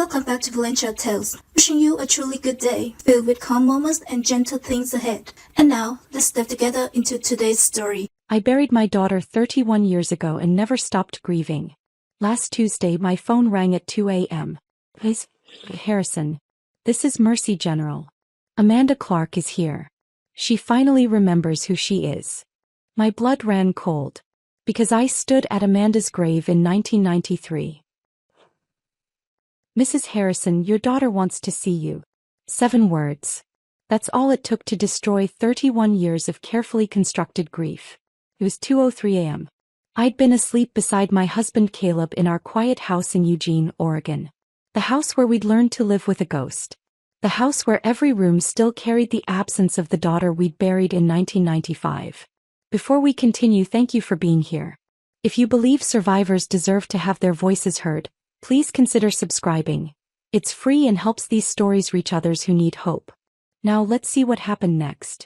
Welcome back to Valencia Tales, wishing you a truly good day, filled with calm moments and gentle things ahead. And now, let's step together into today's story. I buried my daughter 31 years ago and never stopped grieving. Last Tuesday my phone rang at 2 a.m. Miss Harrison. This is Mercy General. Amanda Clark is here. She finally remembers who she is. My blood ran cold. Because I stood at Amanda's grave in 1993. Mrs. Harrison, your daughter wants to see you. 7 words. That's all it took to destroy 31 years of carefully constructed grief. It was 2:03 a.m. I'd been asleep beside my husband Caleb in our quiet house in Eugene, Oregon. The house where we'd learned to live with a ghost. The house where every room still carried the absence of the daughter we'd buried in 1995. Before we continue, thank you for being here. If you believe survivors deserve to have their voices heard, please consider subscribing. It's free and helps these stories reach others who need hope. Now let's see what happened next.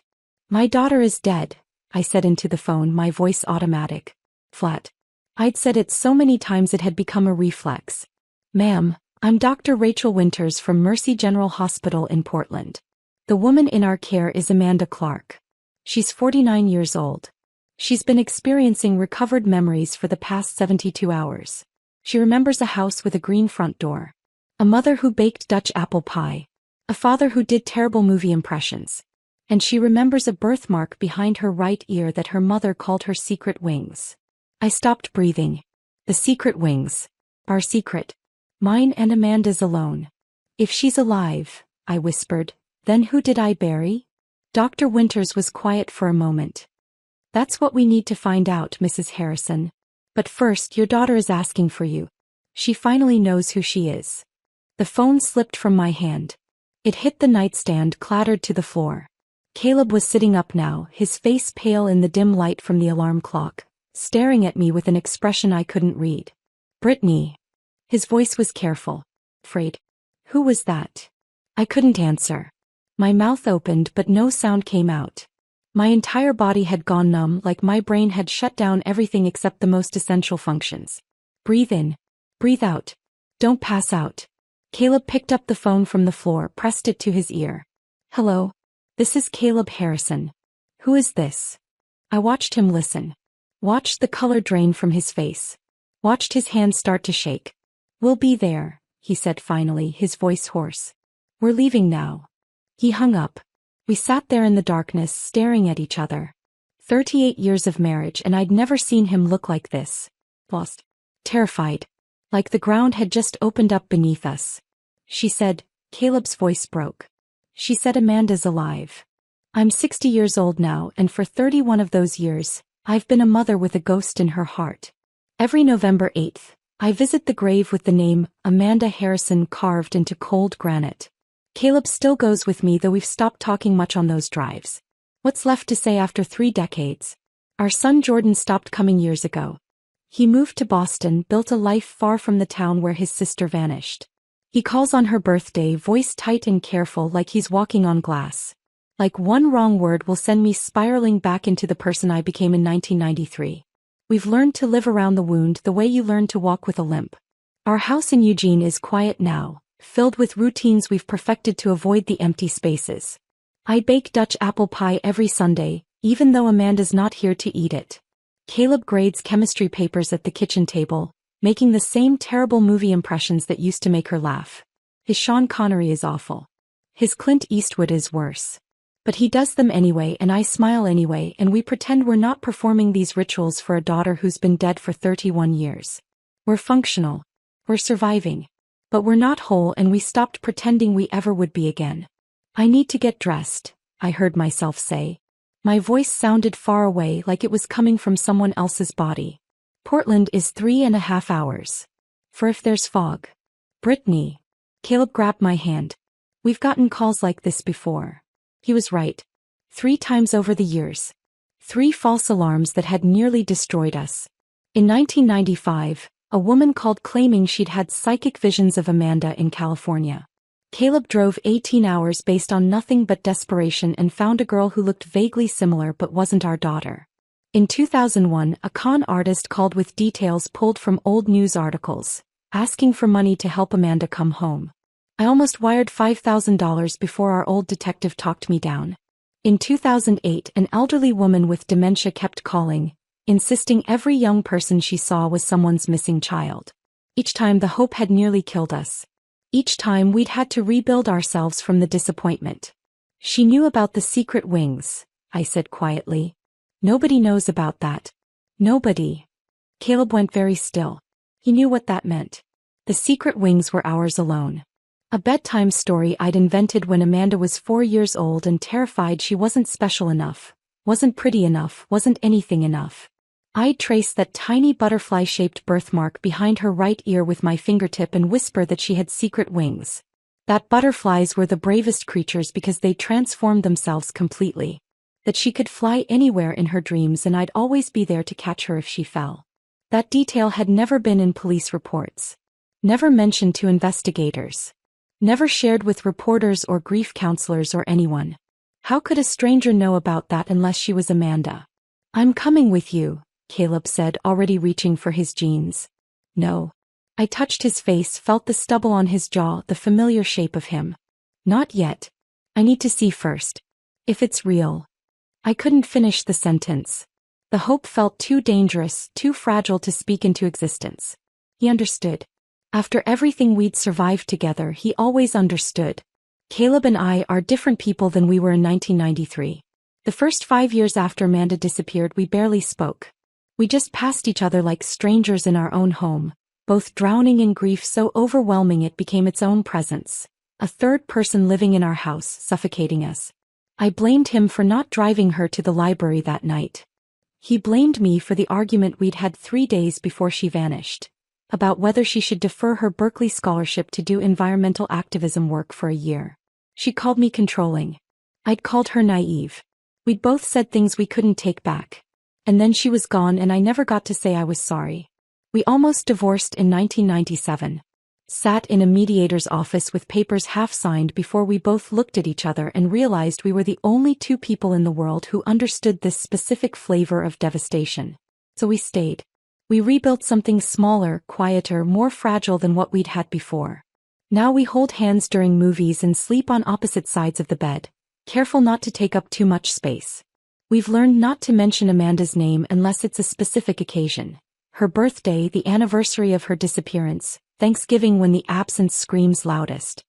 My daughter is dead, I said into the phone, my voice automatic. Flat. I'd said it so many times it had become a reflex. Ma'am, I'm Dr. Rachel Winters from Mercy General Hospital in Portland. The woman in our care is Amanda Clark. She's 49 years old. She's been experiencing recovered memories for the past 72 hours. She remembers a house with a green front door. A mother who baked Dutch apple pie. A father who did terrible movie impressions. And she remembers a birthmark behind her right ear that her mother called her secret wings. I stopped breathing. The secret wings. Our secret. Mine and Amanda's alone. If she's alive, I whispered, then who did I bury? Dr. Winters was quiet for a moment. That's what we need to find out, Mrs. Harrison. But first, your daughter is asking for you. She finally knows who she is. The phone slipped from my hand. It hit the nightstand, clattered to the floor. Caleb was sitting up now, his face pale in the dim light from the alarm clock, staring at me with an expression I couldn't read. Brittany. His voice was careful. Afraid. Who was that? I couldn't answer. My mouth opened but no sound came out. My entire body had gone numb, like my brain had shut down everything except the most essential functions. Breathe in. Breathe out. Don't pass out. Caleb picked up the phone from the floor, pressed it to his ear. Hello. This is Caleb Harrison. Who is this? I watched him listen. Watched the color drain from his face. Watched his hands start to shake. We'll be there, he said finally, his voice hoarse. We're leaving now. He hung up. We sat there in the darkness, staring at each other. 38 years of marriage and I'd never seen him look like this. Lost. Terrified. Like the ground had just opened up beneath us. She said, Caleb's voice broke. She said Amanda's alive. I'm 60 years old now and for 31 of those years, I've been a mother with a ghost in her heart. Every November 8th, I visit the grave with the name Amanda Harrison carved into cold granite. Caleb still goes with me, though we've stopped talking much on those drives. What's left to say after 3 decades? Our son Jordan stopped coming years ago. He moved to Boston, built a life far from the town where his sister vanished. He calls on her birthday, voice tight and careful, like he's walking on glass. Like one wrong word will send me spiraling back into the person I became in 1993. We've learned to live around the wound the way you learn to walk with a limp. Our house in Eugene is quiet now, filled with routines we've perfected to avoid the empty spaces. I bake Dutch apple pie every Sunday, even though Amanda's not here to eat it. Caleb grades chemistry papers at the kitchen table, making the same terrible movie impressions that used to make her laugh. His Sean Connery is awful. His Clint Eastwood is worse. But he does them anyway and I smile anyway, and we pretend we're not performing these rituals for a daughter who's been dead for 31 years. We're functional. We're surviving. But we're not whole, and we stopped pretending we ever would be again. I need to get dressed, I heard myself say. My voice sounded far away, like it was coming from someone else's body. Portland is 3.5 hours. For if there's fog. Brittany. Caleb grabbed my hand. We've gotten calls like this before. He was right. 3 times over the years. 3 false alarms that had nearly destroyed us. In 1995, a woman called claiming she'd had psychic visions of Amanda in California. Caleb drove 18 hours based on nothing but desperation and found a girl who looked vaguely similar but wasn't our daughter. In 2001, a con artist called with details pulled from old news articles, asking for money to help Amanda come home. I almost wired $5,000 before our old detective talked me down. In 2008, an elderly woman with dementia kept calling, insisting every young person she saw was someone's missing child. Each time the hope had nearly killed us. Each time we'd had to rebuild ourselves from the disappointment. She knew about the secret wings, I said quietly. Nobody knows about that. Nobody. Caleb went very still. He knew what that meant. The secret wings were ours alone. A bedtime story I'd invented when Amanda was 4 years old and terrified she wasn't special enough, wasn't pretty enough, wasn't anything enough. I'd trace that tiny butterfly-shaped birthmark behind her right ear with my fingertip and whisper that she had secret wings. That butterflies were the bravest creatures because they transformed themselves completely. That she could fly anywhere in her dreams and I'd always be there to catch her if she fell. That detail had never been in police reports. Never mentioned to investigators. Never shared with reporters or grief counselors or anyone. How could a stranger know about that unless she was Amanda? "I'm coming with you," Caleb said, already reaching for his jeans. "No." I touched his face, felt the stubble on his jaw, the familiar shape of him. "Not yet. I need to see first. If it's real." I couldn't finish the sentence. The hope felt too dangerous, too fragile to speak into existence. He understood. After everything we'd survived together, he always understood. Caleb and I are different people than we were in 1993. The first 5 years after Amanda disappeared, we barely spoke. We just passed each other like strangers in our own home, both drowning in grief so overwhelming it became its own presence. A third person living in our house, suffocating us. I blamed him for not driving her to the library that night. He blamed me for the argument we'd had 3 days before she vanished, about whether she should defer her Berkeley scholarship to do environmental activism work for a year. She called me controlling. I'd called her naive. We'd both said things we couldn't take back. And then she was gone and I never got to say I was sorry. We almost divorced in 1997. Sat in a mediator's office with papers half signed before we both looked at each other and realized we were the only two people in the world who understood this specific flavor of devastation. So we stayed. We rebuilt something smaller, quieter, more fragile than what we'd had before. Now we hold hands during movies and sleep on opposite sides of the bed, careful not to take up too much space. We've learned not to mention Amanda's name unless it's a specific occasion. Her birthday, the anniversary of her disappearance, Thanksgiving when the absence screams loudest.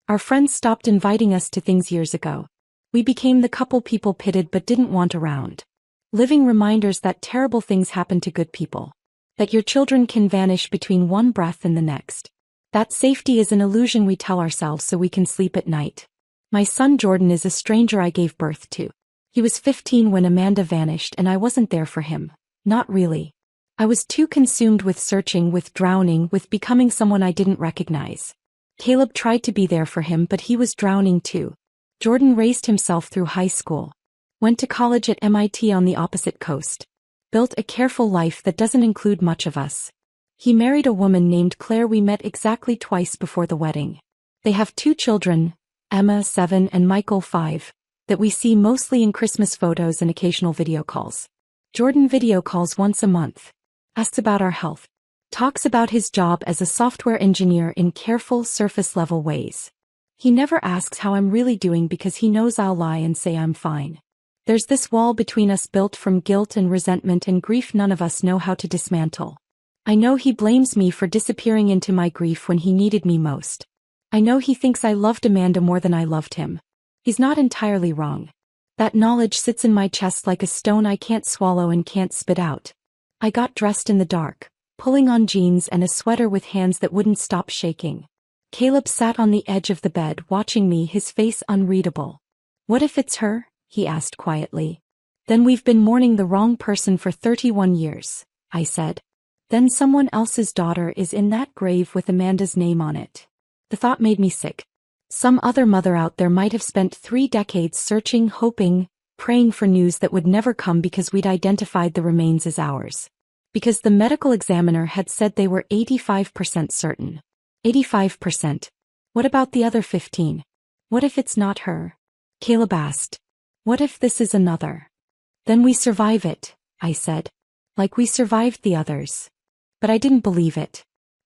Our friends stopped inviting us to things years ago. We became the couple people pitted but didn't want around. Living reminders that terrible things happen to good people. That your children can vanish between one breath and the next. That safety is an illusion we tell ourselves so we can sleep at night. My son Jordan is a stranger I gave birth to. He was 15 when Amanda vanished and I wasn't there for him. Not really. I was too consumed with searching, with drowning, with becoming someone I didn't recognize. Caleb tried to be there for him but he was drowning too. Jordan raised himself through high school. Went to college at MIT on the opposite coast. Built a careful life that doesn't include much of us. He married a woman named Claire we met exactly twice before the wedding. They have 2 children, Emma 7 and Michael 5, that we see mostly in Christmas photos and occasional video calls. Jordan video calls once a month. Asks about our health. Talks about his job as a software engineer in careful, surface-level ways. He never asks how I'm really doing because he knows I'll lie and say I'm fine. There's this wall between us built from guilt and resentment and grief none of us know how to dismantle. I know he blames me for disappearing into my grief when he needed me most. I know he thinks I loved Amanda more than I loved him. He's not entirely wrong. That knowledge sits in my chest like a stone I can't swallow and can't spit out. I got dressed in the dark, pulling on jeans and a sweater with hands that wouldn't stop shaking. Caleb sat on the edge of the bed watching me, his face unreadable. "What if it's her?" he asked quietly. "Then we've been mourning the wrong person for 31 years, I said. Then someone else's daughter is in that grave with Amanda's name on it. The thought made me sick. Some other mother out there might have spent 3 decades searching, hoping, praying for news that would never come because we'd identified the remains as ours. Because the medical examiner had said they were 85% certain. 85%. What about the other 15? What if it's not her?" Caleb asked. "What if this is another?" "Then we survive it," I said. "Like we survived the others." But I didn't believe it.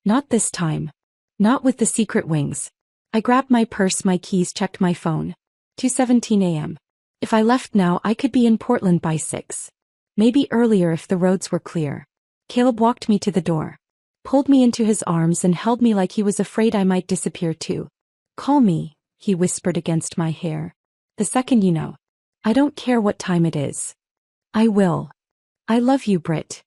Not this time. Not with the secret wings. I grabbed my purse, my keys, checked my phone. 2:17 a.m. If I left now, I could be in Portland by 6. Maybe earlier if the roads were clear. Caleb walked me to the door. Pulled me into his arms and held me like he was afraid I might disappear too. Call me, he whispered against my hair. The second you know. I don't care what time it is. I will. I love you, Britt.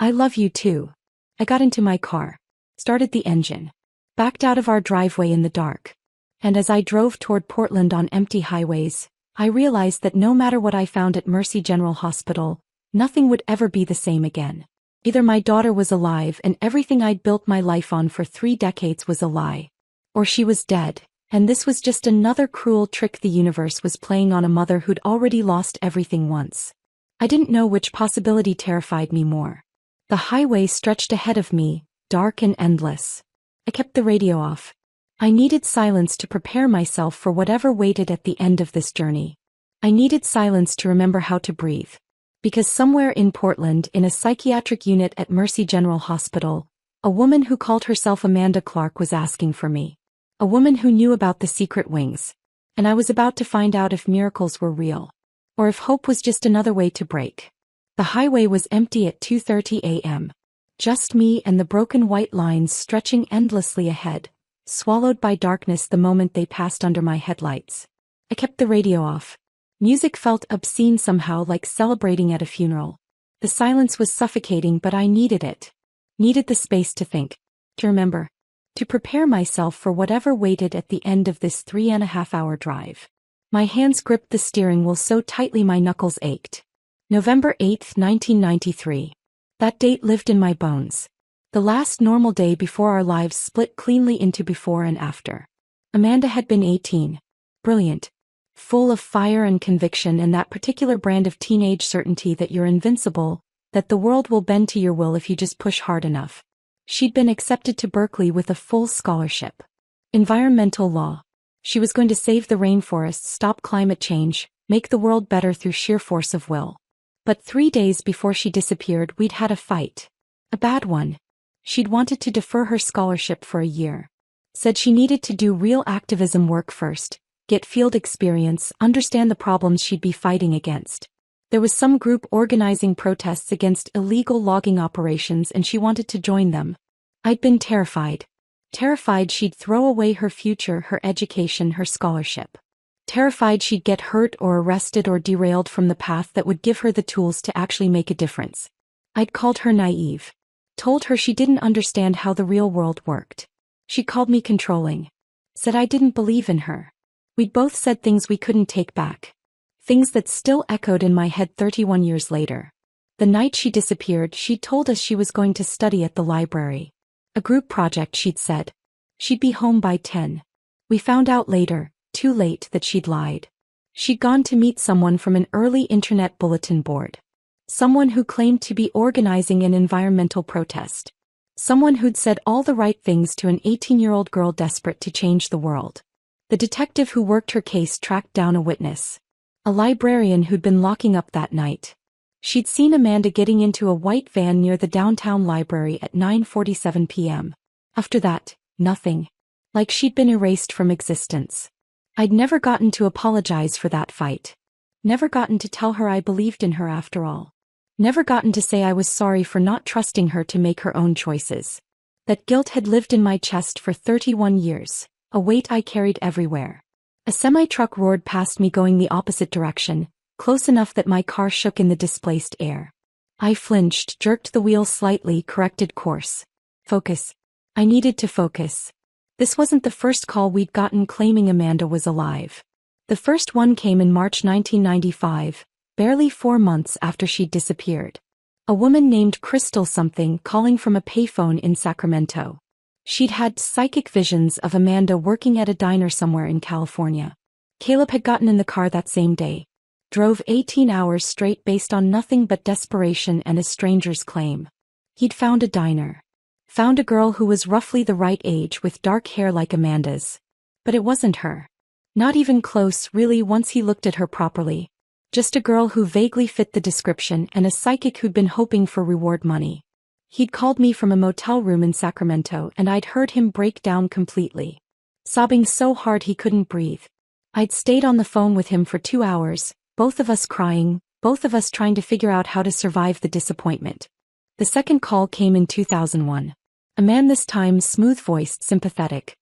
I love you too. I got into my car. Started the engine. Backed out of our driveway in the dark. And as I drove toward Portland on empty highways, I realized that no matter what I found at Mercy General Hospital, nothing would ever be the same again. Either my daughter was alive and everything I'd built my life on for 3 decades was a lie. Or she was dead, and this was just another cruel trick the universe was playing on a mother who'd already lost everything once. I didn't know which possibility terrified me more. The highway stretched ahead of me, dark and endless. I kept the radio off. I needed silence to prepare myself for whatever waited at the end of this journey. I needed silence to remember how to breathe. Because somewhere in Portland, in a psychiatric unit at Mercy General Hospital, a woman who called herself Amanda Clark was asking for me. A woman who knew about the secret wings. And I was about to find out if miracles were real. Or if hope was just another way to break. The highway was empty at 2:30 a.m. Just me and the broken white lines stretching endlessly ahead, swallowed by darkness the moment they passed under my headlights. I kept the radio off. Music felt obscene somehow, like celebrating at a funeral. The silence was suffocating, but I needed it. Needed the space to think. To remember. To prepare myself for whatever waited at the end of this 3.5-hour drive. My hands gripped the steering wheel so tightly my knuckles ached. November 8, 1993. That date lived in my bones. The last normal day before our lives split cleanly into before and after. Amanda had been 18. Brilliant. Full of fire and conviction and that particular brand of teenage certainty that you're invincible, that the world will bend to your will if you just push hard enough. She'd been accepted to Berkeley with a full scholarship. Environmental law. She was going to save the rainforests, stop climate change, make the world better through sheer force of will. But 3 days before she disappeared, we'd had a fight. A bad one. She'd wanted to defer her scholarship for a year. Said she needed to do real activism work first, get field experience, understand the problems she'd be fighting against. There was some group organizing protests against illegal logging operations and she wanted to join them. I'd been terrified. Terrified she'd throw away her future, her education, her scholarship. Terrified she'd get hurt or arrested or derailed from the path that would give her the tools to actually make a difference. I'd called her naive. Told her she didn't understand how the real world worked. She called me controlling. Said I didn't believe in her. We'd both said things we couldn't take back. Things that still echoed in my head 31 years later. The night she disappeared, she told us she was going to study at the library. A group project, she'd said. She'd be home by 10. We found out later, too late, that she'd lied. She'd gone to meet someone from an early internet bulletin board. Someone who claimed to be organizing an environmental protest. Someone who'd said all the right things to an 18-year-old girl desperate to change the world. The detective who worked her case tracked down a witness. A librarian who'd been locking up that night. She'd seen Amanda getting into a white van near the downtown library at 9:47 p.m. After that, nothing. Like she'd been erased from existence. I'd never gotten to apologize for that fight. Never gotten to tell her I believed in her after all. Never gotten to say I was sorry for not trusting her to make her own choices. That guilt had lived in my chest for 31 years, a weight I carried everywhere. A semi-truck roared past me going the opposite direction, close enough that my car shook in the displaced air. I flinched, jerked the wheel slightly, corrected course. Focus. I needed to focus. This wasn't the first call we'd gotten claiming Amanda was alive. The first one came in March 1995, barely 4 months after she'd disappeared. A woman named Crystal something calling from a payphone in Sacramento. She'd had psychic visions of Amanda working at a diner somewhere in California. Caleb had gotten in the car that same day. Drove 18 hours straight based on nothing but desperation and a stranger's claim. He'd found a diner. Found a girl who was roughly the right age with dark hair like Amanda's. But it wasn't her. Not even close, really, once he looked at her properly. Just a girl who vaguely fit the description and a psychic who'd been hoping for reward money. He'd called me from a motel room in Sacramento and I'd heard him break down completely. Sobbing so hard he couldn't breathe. I'd stayed on the phone with him for 2 hours, both of us crying, both of us trying to figure out how to survive the disappointment. The second call came in 2001. A man, this time smooth-voiced, sympathetic.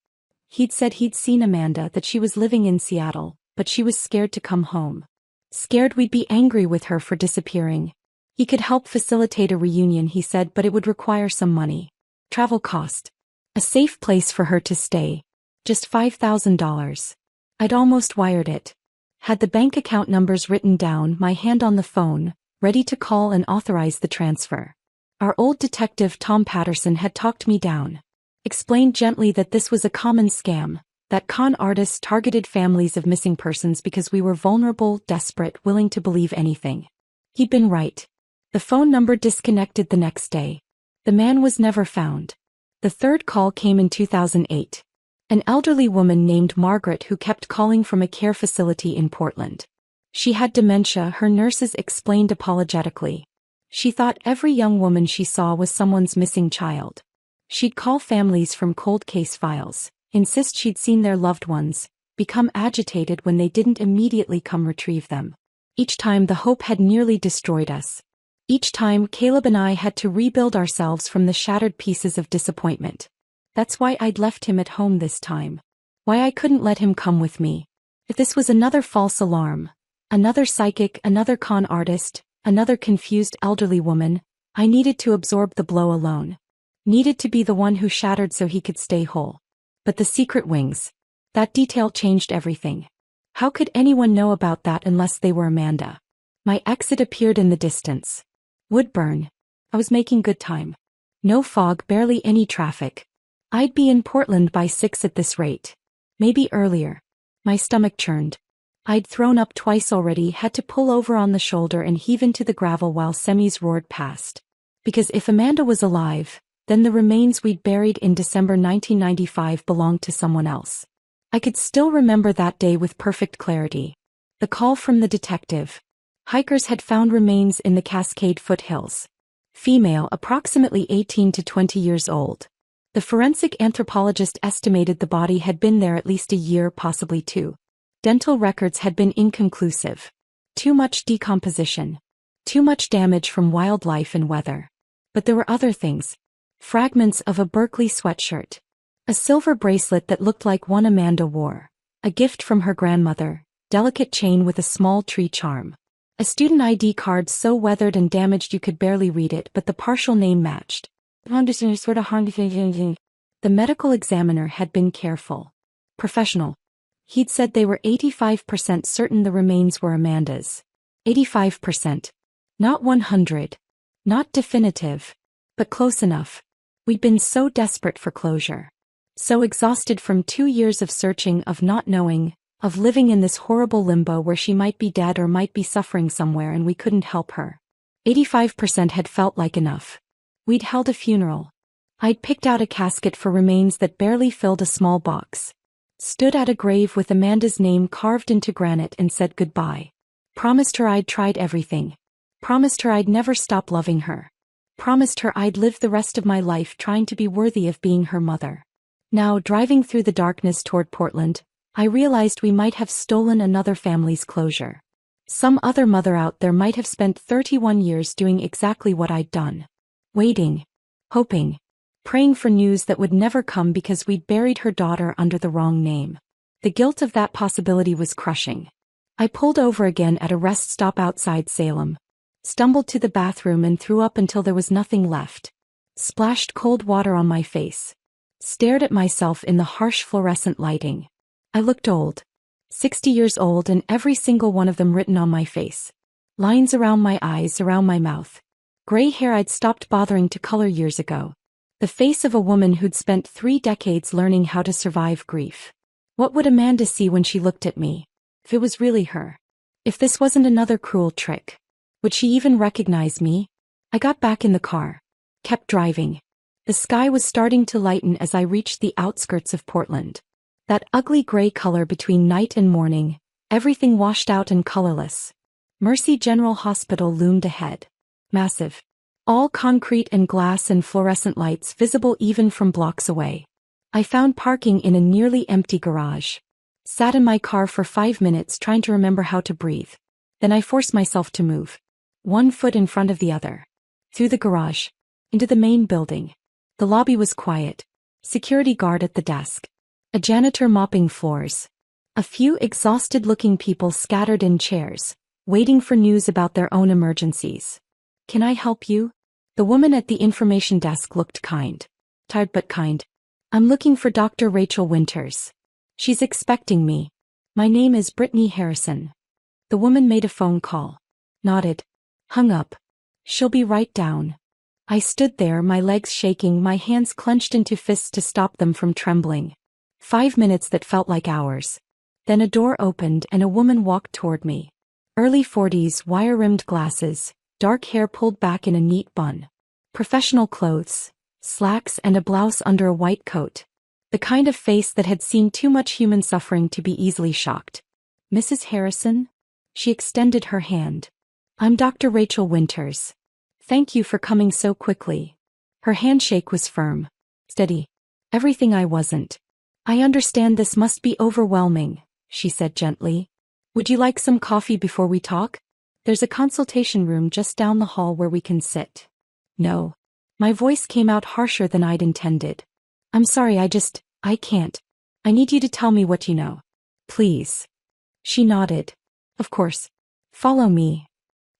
He'd said he'd seen Amanda, that she was living in Seattle, but she was scared to come home. Scared we'd be angry with her for disappearing. He could help facilitate a reunion, he said, but it would require some money. Travel cost. A safe place for her to stay. Just $5,000. I'd almost wired it. Had the bank account numbers written down, my hand on the phone, ready to call and authorize the transfer. Our old detective Tom Patterson had talked me down. Explained gently that this was a common scam, that con artists targeted families of missing persons because we were vulnerable, desperate, willing to believe anything. He'd been right. The phone number disconnected the next day. The man was never found. The third call came in 2008. An elderly woman named Margaret who kept calling from a care facility in Portland. She had dementia, her nurses explained apologetically. She thought every young woman she saw was someone's missing child. She'd call families from cold case files, insist she'd seen their loved ones, become agitated when they didn't immediately come retrieve them. Each time the hope had nearly destroyed us. Each time Caleb and I had to rebuild ourselves from the shattered pieces of disappointment. That's why I'd left him at home this time. Why I couldn't let him come with me. If this was another false alarm, another psychic, another con artist, another confused elderly woman, I needed to absorb the blow alone. Needed to be the one who shattered so he could stay whole. But the secret wings. That detail changed everything. How could anyone know about that unless they were Amanda? My exit appeared in the distance. Woodburn. I was making good time. No fog, barely any traffic. I'd be in Portland by 6 at this rate. Maybe earlier. My stomach churned. I'd thrown up twice already, had to pull over on the shoulder and heave into the gravel while semis roared past. Because if Amanda was alive, then the remains we'd buried in December 1995 belonged to someone else. I could still remember that day with perfect clarity. The call from the detective. Hikers had found remains in the Cascade foothills. Female, approximately 18 to 20 years old. The forensic anthropologist estimated the body had been there at least a year, possibly 2. Dental records had been inconclusive. Too much decomposition. Too much damage from wildlife and weather. But there were other things. Fragments of a Berkeley sweatshirt. A silver bracelet that looked like one Amanda wore. A gift from her grandmother. Delicate chain with a small tree charm. A student ID card so weathered and damaged you could barely read it, but the partial name matched. The medical examiner had been careful. Professional. He'd said they were 85% certain the remains were Amanda's. 85%. Not 100. Not definitive. But close enough. We'd been so desperate for closure. So exhausted from 2 years of searching, of not knowing, of living in this horrible limbo where she might be dead or might be suffering somewhere and we couldn't help her. 85% had felt like enough. We'd held a funeral. I'd picked out a casket for remains that barely filled a small box. Stood at a grave with Amanda's name carved into granite and said goodbye. Promised her I'd tried everything. Promised her I'd never stop loving her. Promised her I'd live the rest of my life trying to be worthy of being her mother. Now, driving through the darkness toward Portland, I realized we might have stolen another family's closure. Some other mother out there might have spent 31 years doing exactly what I'd done. Waiting. Hoping. Praying for news that would never come because we'd buried her daughter under the wrong name. The guilt of that possibility was crushing. I pulled over again at a rest stop outside Salem. Stumbled to the bathroom and threw up until there was nothing left. Splashed cold water on my face. Stared at myself in the harsh fluorescent lighting. I looked old. 60 years old, and every single one of them written on my face. Lines around my eyes, around my mouth. Gray hair I'd stopped bothering to color years ago. The face of a woman who'd spent 3 decades learning how to survive grief. What would Amanda see when she looked at me? If it was really her. If this wasn't another cruel trick. Would she even recognize me? I got back in the car. Kept driving. The sky was starting to lighten as I reached the outskirts of Portland. That ugly gray color between night and morning, everything washed out and colorless. Mercy General Hospital loomed ahead. Massive. All concrete and glass and fluorescent lights visible even from blocks away. I found parking in a nearly empty garage. Sat in my car for 5 minutes trying to remember how to breathe. Then I forced myself to move. One foot in front of the other. Through the garage. Into the main building. The lobby was quiet. Security guard at the desk. A janitor mopping floors. A few exhausted-looking people scattered in chairs, waiting for news about their own emergencies. "Can I help you?" The woman at the information desk looked kind. Tired but kind. "I'm looking for Dr. Rachel Winters. She's expecting me. My name is Brittany Harrison." The woman made a phone call. Nodded. Hung up. "She'll be right down." I stood there, my legs shaking, my hands clenched into fists to stop them from trembling. 5 minutes that felt like hours. Then a door opened and a woman walked toward me. Early 40s, wire-rimmed glasses, dark hair pulled back in a neat bun. Professional clothes, slacks and a blouse under a white coat. The kind of face that had seen too much human suffering to be easily shocked. "Mrs. Harrison?" She extended her hand. "I'm Dr. Rachel Winters. Thank you for coming so quickly." Her handshake was firm. Steady. Everything I wasn't. "I understand this must be overwhelming," she said gently. "Would you like some coffee before we talk? There's a consultation room just down the hall where we can sit." "No." My voice came out harsher than I'd intended. "I'm sorry, I can't. I need you to tell me what you know. Please." She nodded. "Of course. Follow me."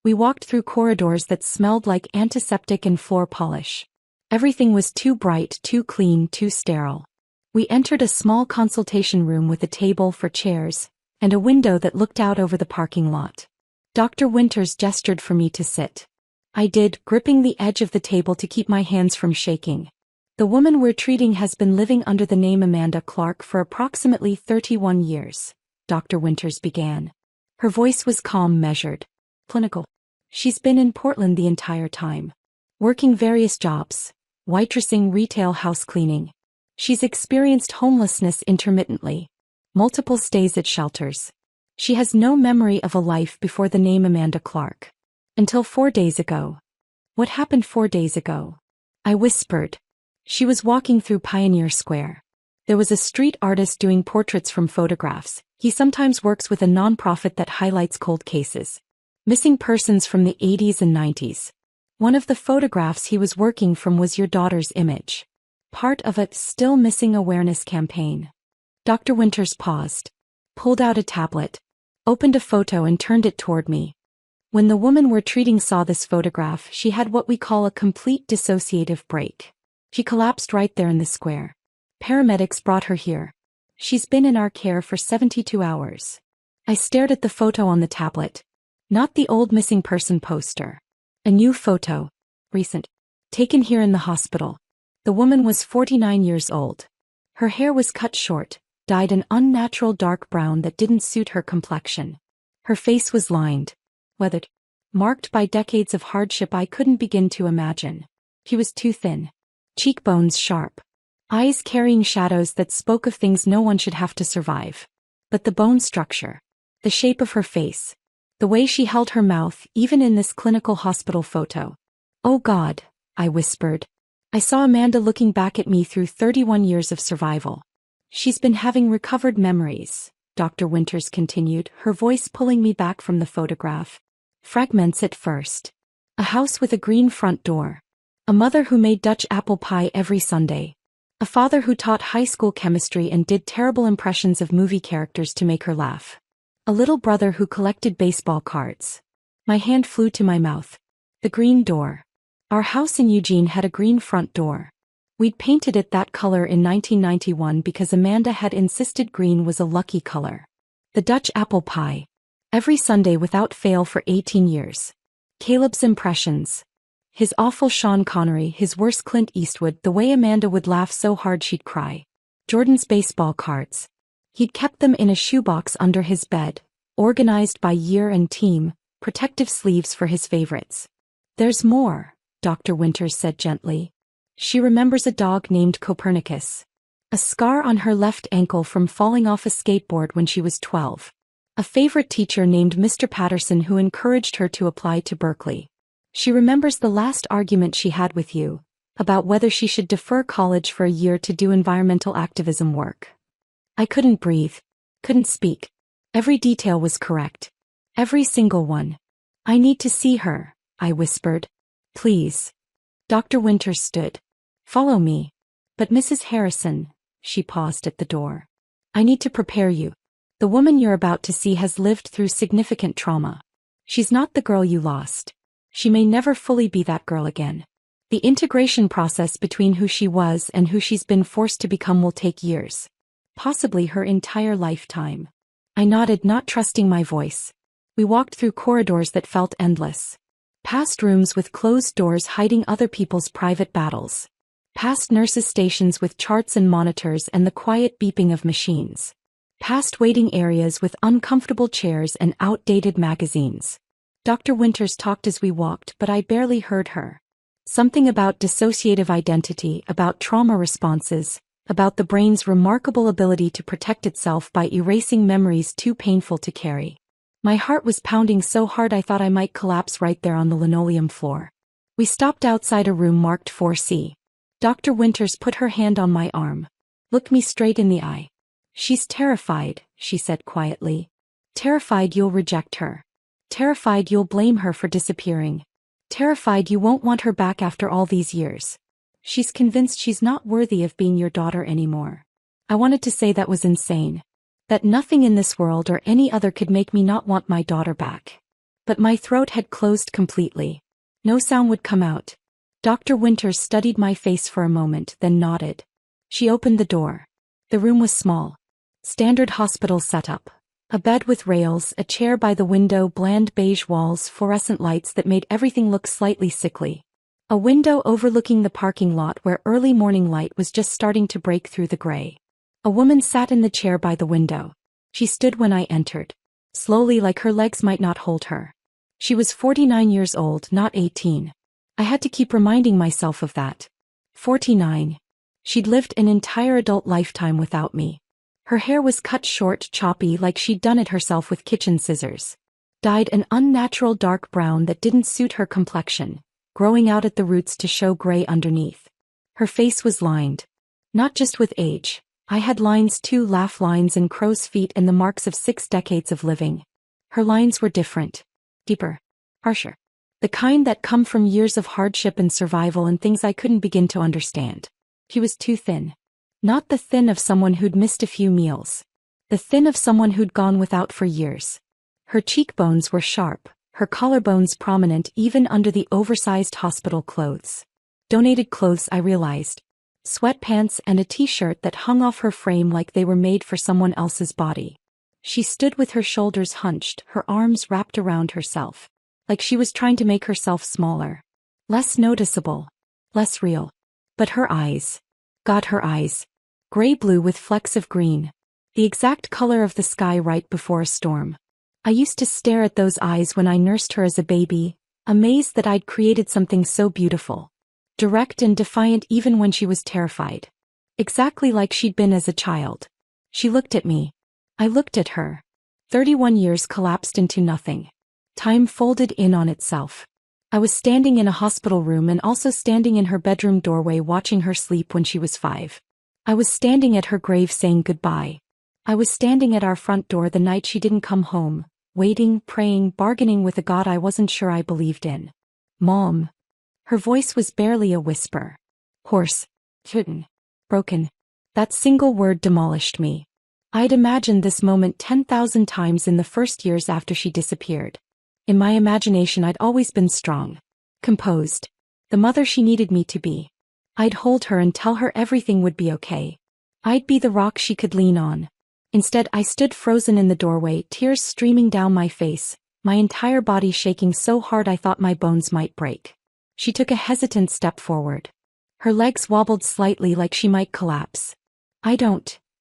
We walked through corridors that smelled like antiseptic and floor polish. Everything was too bright, too clean, too sterile. We entered a small consultation room with a table for chairs, and a window that looked out over the parking lot. Dr. Winters gestured for me to sit. I did, gripping the edge of the table to keep my hands from shaking. "The woman we're treating has been living under the name Amanda Clark for approximately 31 years, Dr. Winters began. Her voice was calm, measured. Clinical. She's been in Portland the entire time. Working various jobs. Waitressing, retail, house cleaning. She's experienced homelessness intermittently. Multiple stays at shelters. She has no memory of a life before the name Amanda Clark. Until 4 days ago." "What happened 4 days ago?" I whispered. She was walking through Pioneer Square. There was a street artist doing portraits from photographs. He sometimes works with a nonprofit that highlights cold cases. Missing persons from the 80s and 90s. One of the photographs he was working from was your daughter's image. Part of a Still Missing Awareness campaign. Dr. Winters paused. Pulled out a tablet. Opened a photo and turned it toward me. "When the woman we're treating saw this photograph, she had what we call a complete dissociative break. She collapsed right there in the square. Paramedics brought her here. She's been in our care for 72 hours. I stared at the photo on the tablet. Not the old missing person poster. A new photo. Recent. Taken here in the hospital. The woman was 49 years old. Her hair was cut short, dyed an unnatural dark brown that didn't suit her complexion. Her face was lined. Weathered. Marked by decades of hardship I couldn't begin to imagine. She was too thin. Cheekbones sharp. Eyes carrying shadows that spoke of things no one should have to survive. But the bone structure. The shape of her face. The way she held her mouth, even in this clinical hospital photo. "Oh God," I whispered. I saw Amanda looking back at me through 31 years of survival. "She's been having recovered memories," Dr. Winters continued, her voice pulling me back from the photograph. "Fragments at first. A house with a green front door. A mother who made Dutch apple pie every Sunday. A father who taught high school chemistry and did terrible impressions of movie characters to make her laugh. A little brother who collected baseball cards." My hand flew to my mouth. The green door. Our house in Eugene had a green front door. We'd painted it that color in 1991 because Amanda had insisted green was a lucky color. The Dutch apple pie. Every Sunday without fail for 18 years. Caleb's impressions. His awful Sean Connery, his worst Clint Eastwood, the way Amanda would laugh so hard she'd cry. Jordan's baseball cards. He'd kept them in a shoebox under his bed, organized by year and team, protective sleeves for his favorites. "There's more," Dr. Winters said gently. "She remembers a dog named Copernicus. A scar on her left ankle from falling off a skateboard when she was 12. A favorite teacher named Mr. Patterson who encouraged her to apply to Berkeley. She remembers the last argument she had with you, about whether she should defer college for a year to do environmental activism work. I couldn't breathe, couldn't speak. Every detail was correct. Every single one. I need to see her, I whispered. Please. Dr. Winters stood. Follow me. But Mrs. Harrison, she paused at the door. I need to prepare you. The woman you're about to see has lived through significant trauma. She's not the girl you lost. She may never fully be that girl again. The integration process between who she was and who she's been forced to become will take years. Possibly her entire lifetime. I nodded, not trusting my voice. We walked through corridors that felt endless. Past rooms with closed doors hiding other people's private battles. Past nurses' stations with charts and monitors and the quiet beeping of machines. Past waiting areas with uncomfortable chairs and outdated magazines. Dr. Winters talked as we walked, but I barely heard her. Something about dissociative identity, about trauma responses, about the brain's remarkable ability to protect itself by erasing memories too painful to carry. My heart was pounding so hard I thought I might collapse right there on the linoleum floor. We stopped outside a room marked 4C. Dr. Winters put her hand on my arm. Looked me straight in the eye. She's terrified, she said quietly. Terrified you'll reject her. Terrified you'll blame her for disappearing. Terrified you won't want her back after all these years. She's convinced she's not worthy of being your daughter anymore. I wanted to say that was insane. That nothing in this world or any other could make me not want my daughter back. But my throat had closed completely. No sound would come out. Dr. Winters studied my face for a moment, then nodded. She opened the door. The room was small. Standard hospital setup. A bed with rails, a chair by the window, bland beige walls, fluorescent lights that made everything look slightly sickly. A window overlooking the parking lot where early morning light was just starting to break through the gray. A woman sat in the chair by the window. She stood when I entered. Slowly, like her legs might not hold her. She was 49 years old, not 18. I had to keep reminding myself of that. 49. She'd lived an entire adult lifetime without me. Her hair was cut short, choppy, like she'd done it herself with kitchen scissors. Dyed an unnatural dark brown that didn't suit her complexion, growing out at the roots to show gray underneath. Her face was lined. Not just with age. I had lines too, laugh lines and crow's feet and the marks of 6 decades of living. Her lines were different. Deeper. Harsher. The kind that come from years of hardship and survival and things I couldn't begin to understand. She was too thin. Not the thin of someone who'd missed a few meals. The thin of someone who'd gone without for years. Her cheekbones were sharp, her collarbones prominent even under the oversized hospital clothes. Donated clothes, I realized. Sweatpants and a t-shirt that hung off her frame like they were made for someone else's body. She stood with her shoulders hunched, her arms wrapped around herself. Like she was trying to make herself smaller. Less noticeable. Less real. But her eyes. God, her eyes. Gray-blue with flecks of green. The exact color of the sky right before a storm. I used to stare at those eyes when I nursed her as a baby, amazed that I'd created something so beautiful. Direct and defiant even when she was terrified. Exactly like she'd been as a child. She looked at me. I looked at her. 31 years collapsed into nothing. Time folded in on itself. I was standing in a hospital room and also standing in her bedroom doorway watching her sleep when she was 5. I was standing at her grave saying goodbye. I was standing at our front door the night she didn't come home, waiting, praying, bargaining with a God I wasn't sure I believed in. Mom. Her voice was barely a whisper. Hoarse. Kitten. Broken. That single word demolished me. I'd imagined this moment 10,000 times in the first years after she disappeared. In my imagination I'd always been strong. Composed. The mother she needed me to be. I'd hold her and tell her everything would be okay. I'd be the rock she could lean on. Instead I stood frozen in the doorway, tears streaming down my face, my entire body shaking so hard I thought my bones might break. She took a hesitant step forward. Her legs wobbled slightly like she might collapse.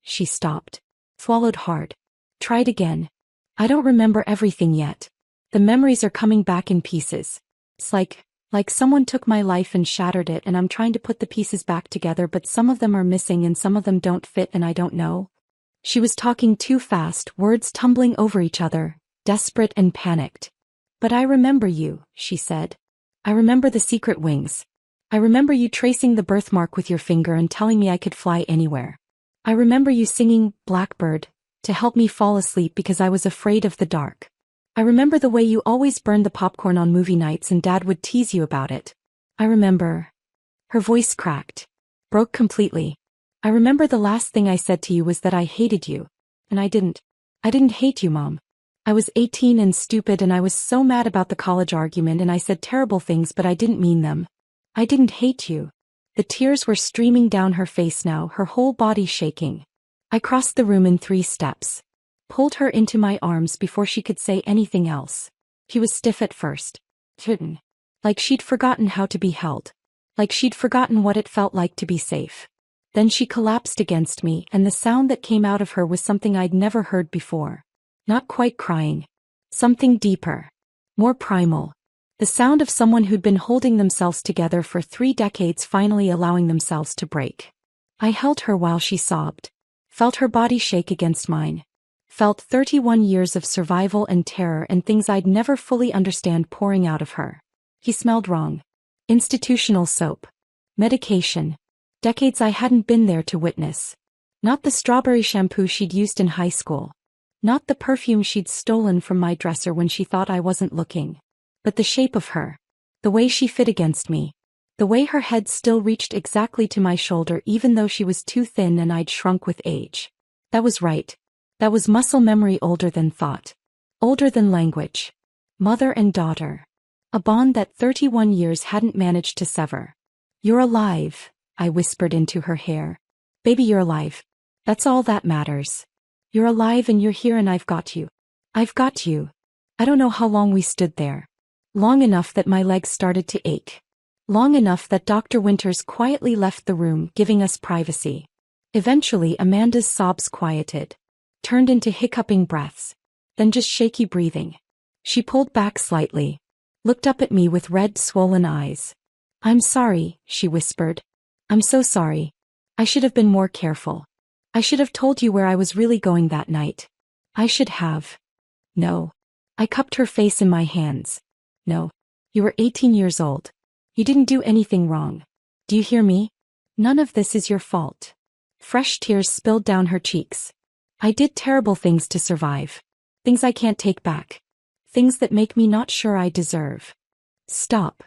She stopped. Swallowed hard. Tried again. I don't remember everything yet. The memories are coming back in pieces. It's like someone took my life and shattered it and I'm trying to put the pieces back together but some of them are missing and some of them don't fit and I don't know. She was talking too fast, words tumbling over each other, desperate and panicked. But I remember you, she said. I remember the secret wings. I remember you tracing the birthmark with your finger and telling me I could fly anywhere. I remember you singing Blackbird to help me fall asleep because I was afraid of the dark. I remember the way you always burned the popcorn on movie nights and Dad would tease you about it. I remember. Her voice cracked. Broke completely. I remember the last thing I said to you was that I hated you. And I didn't. I didn't hate you, Mom. I was 18 and stupid and I was so mad about the college argument and I said terrible things but I didn't mean them. I didn't hate you. The tears were streaming down her face now, her whole body shaking. I crossed the room in 3 steps. Pulled her into my arms before she could say anything else. She was stiff at first. Hidden. Like she'd forgotten how to be held. Like she'd forgotten what it felt like to be safe. Then she collapsed against me and the sound that came out of her was something I'd never heard before. Not quite crying. Something deeper. More primal. The sound of someone who'd been holding themselves together for 3 decades finally allowing themselves to break. I held her while she sobbed. Felt her body shake against mine. Felt 31 years of survival and terror and things I'd never fully understand pouring out of her. He smelled wrong. Institutional soap. Medication. Decades I hadn't been there to witness. Not the strawberry shampoo she'd used in high school. Not the perfume she'd stolen from my dresser when she thought I wasn't looking. But the shape of her. The way she fit against me. The way her head still reached exactly to my shoulder even though she was too thin and I'd shrunk with age. That was right. That was muscle memory older than thought. Older than language. Mother and daughter. A bond that 31 years hadn't managed to sever. You're alive, I whispered into her hair. Baby, you're alive. That's all that matters. You're alive and you're here and I've got you. I've got you. I don't know how long we stood there. Long enough that my legs started to ache. Long enough that Dr. Winters quietly left the room, giving us privacy. Eventually Amanda's sobs quieted. Turned into hiccuping breaths. Then just shaky breathing. She pulled back slightly. Looked up at me with red, swollen eyes. I'm sorry, she whispered. I'm so sorry. I should have been more careful. I should have told you where I was really going that night. I should have. No. I cupped her face in my hands. No. You were 18 years old. You didn't do anything wrong. Do you hear me? None of this is your fault. Fresh tears spilled down her cheeks. I did terrible things to survive. Things I can't take back. Things that make me not sure I deserve. Stop.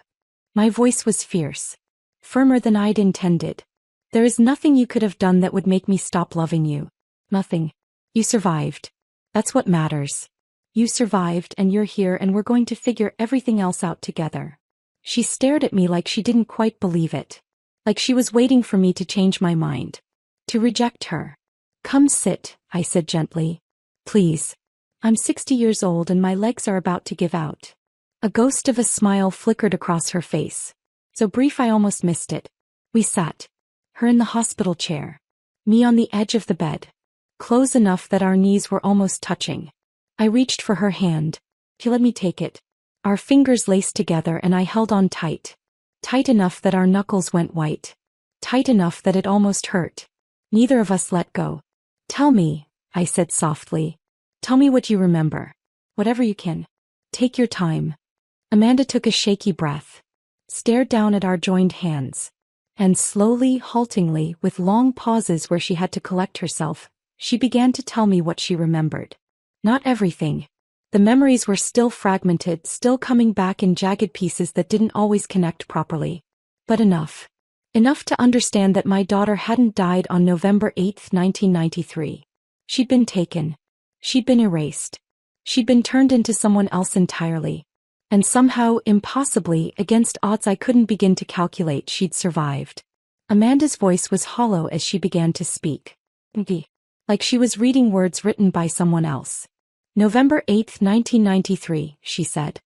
My voice was fierce. Firmer than I'd intended. There is nothing you could have done that would make me stop loving you. Nothing. You survived. That's what matters. You survived and you're here and we're going to figure everything else out together. She stared at me like she didn't quite believe it. Like she was waiting for me to change my mind. To reject her. Come sit, I said gently. Please. I'm 60 years old and my legs are about to give out. A ghost of a smile flickered across her face. So brief I almost missed it. We sat. Her in the hospital chair. Me on the edge of the bed. Close enough that our knees were almost touching. I reached for her hand. She let me take it. Our fingers laced together and I held on tight. Tight enough that our knuckles went white. Tight enough that it almost hurt. Neither of us let go. Tell me, I said softly. Tell me what you remember. Whatever you can. Take your time. Amanda took a shaky breath. Stared down at our joined hands. And slowly, haltingly, with long pauses where she had to collect herself, she began to tell me what she remembered. Not everything. The memories were still fragmented, still coming back in jagged pieces that didn't always connect properly. But enough. Enough to understand that my daughter hadn't died on November 8, 1993. She'd been taken. She'd been erased. She'd been turned into someone else entirely. And somehow, impossibly, against odds I couldn't begin to calculate, she'd survived. Amanda's voice was hollow as she began to speak. Like she was reading words written by someone else. November 8, 1993, she said.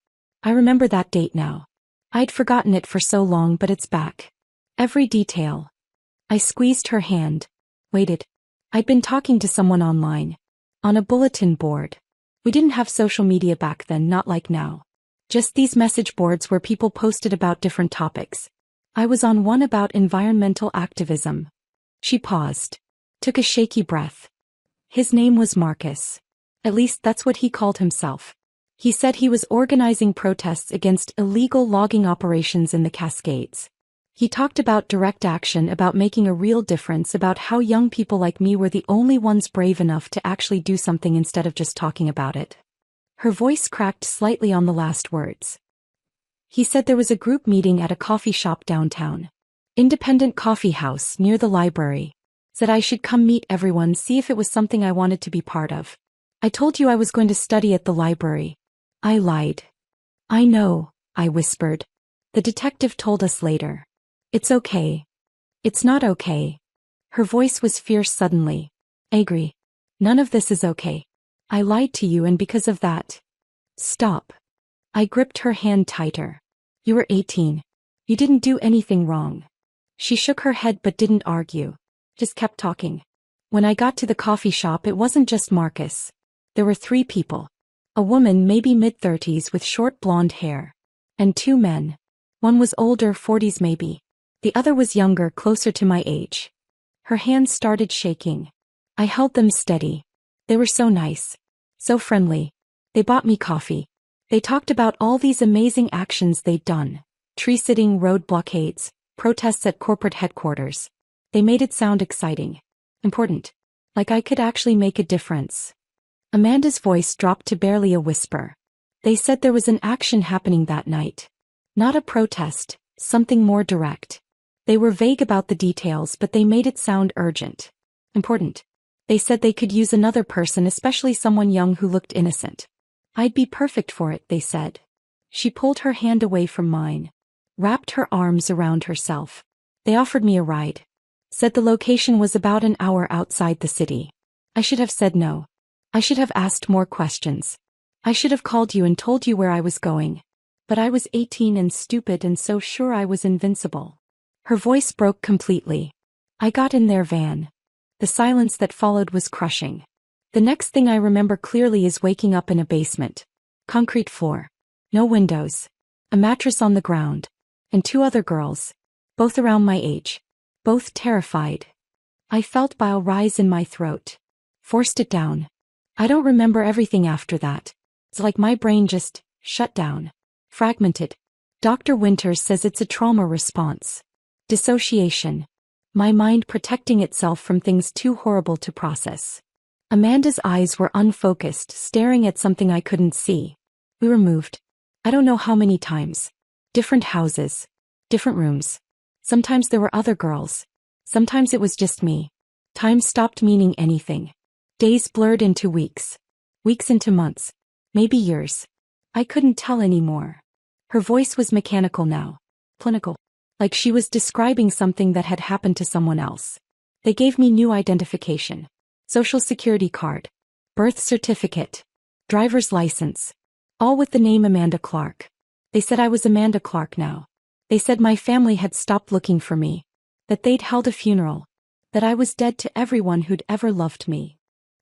I remember that date now. I'd forgotten it for so long but it's back. Every detail. I squeezed her hand. Waited. I'd been talking to someone online. On a bulletin board. We didn't have social media back then, not like now. Just these message boards where people posted about different topics. I was on one about environmental activism. She paused. Took a shaky breath. His name was Marcus. At least that's what he called himself. He said he was organizing protests against illegal logging operations in the Cascades. He talked about direct action, about making a real difference, about how young people like me were the only ones brave enough to actually do something instead of just talking about it. Her voice cracked slightly on the last words. He said there was a group meeting at a coffee shop downtown. Independent coffee house near the library. Said I should come meet everyone, see if it was something I wanted to be part of. I told you I was going to study at the library. I lied. I know, I whispered. The detective told us later. It's okay. It's not okay. Her voice was fierce suddenly. I agree. None of this is okay. I lied to you, and because of that. Stop. I gripped her hand tighter. You were 18. You didn't do anything wrong. She shook her head but didn't argue. Just kept talking. When I got to the coffee shop, it wasn't just Marcus. There were 3 people. A woman, maybe mid-30s with short blonde hair. And 2 men. One was older, 40s maybe. The other was younger, closer to my age. Her hands started shaking. I held them steady. They were so nice. So friendly. They bought me coffee. They talked about all these amazing actions they'd done. Tree-sitting, road blockades, protests at corporate headquarters. They made it sound exciting. Important. Like I could actually make a difference. Amanda's voice dropped to barely a whisper. They said there was an action happening that night. Not a protest, something more direct. They were vague about the details, but they made it sound urgent. Important. They said they could use another person, especially someone young who looked innocent. I'd be perfect for it, they said. She pulled her hand away from mine. Wrapped her arms around herself. They offered me a ride. Said the location was about an hour outside the city. I should have said no. I should have asked more questions. I should have called you and told you where I was going. But I was 18 and stupid and so sure I was invincible. Her voice broke completely. I got in their van. The silence that followed was crushing. The next thing I remember clearly is waking up in a basement. Concrete floor. No windows. A mattress on the ground. And 2 other girls. Both around my age. Both terrified. I felt bile rise in my throat. Forced it down. I don't remember everything after that. It's like my brain just shut down. Fragmented. Dr. Winters says it's a trauma response. Dissociation. My mind protecting itself from things too horrible to process. Amanda's eyes were unfocused, staring at something I couldn't see. We were moved. I don't know how many times. Different houses. Different rooms. Sometimes there were other girls. Sometimes it was just me. Time stopped meaning anything. Days blurred into weeks. Weeks into months. Maybe years. I couldn't tell anymore. Her voice was mechanical now. Clinical. Like she was describing something that had happened to someone else. They gave me new identification. Social security card. Birth certificate. Driver's license. All with the name Amanda Clark. They said I was Amanda Clark now. They said my family had stopped looking for me. That they'd held a funeral. That I was dead to everyone who'd ever loved me.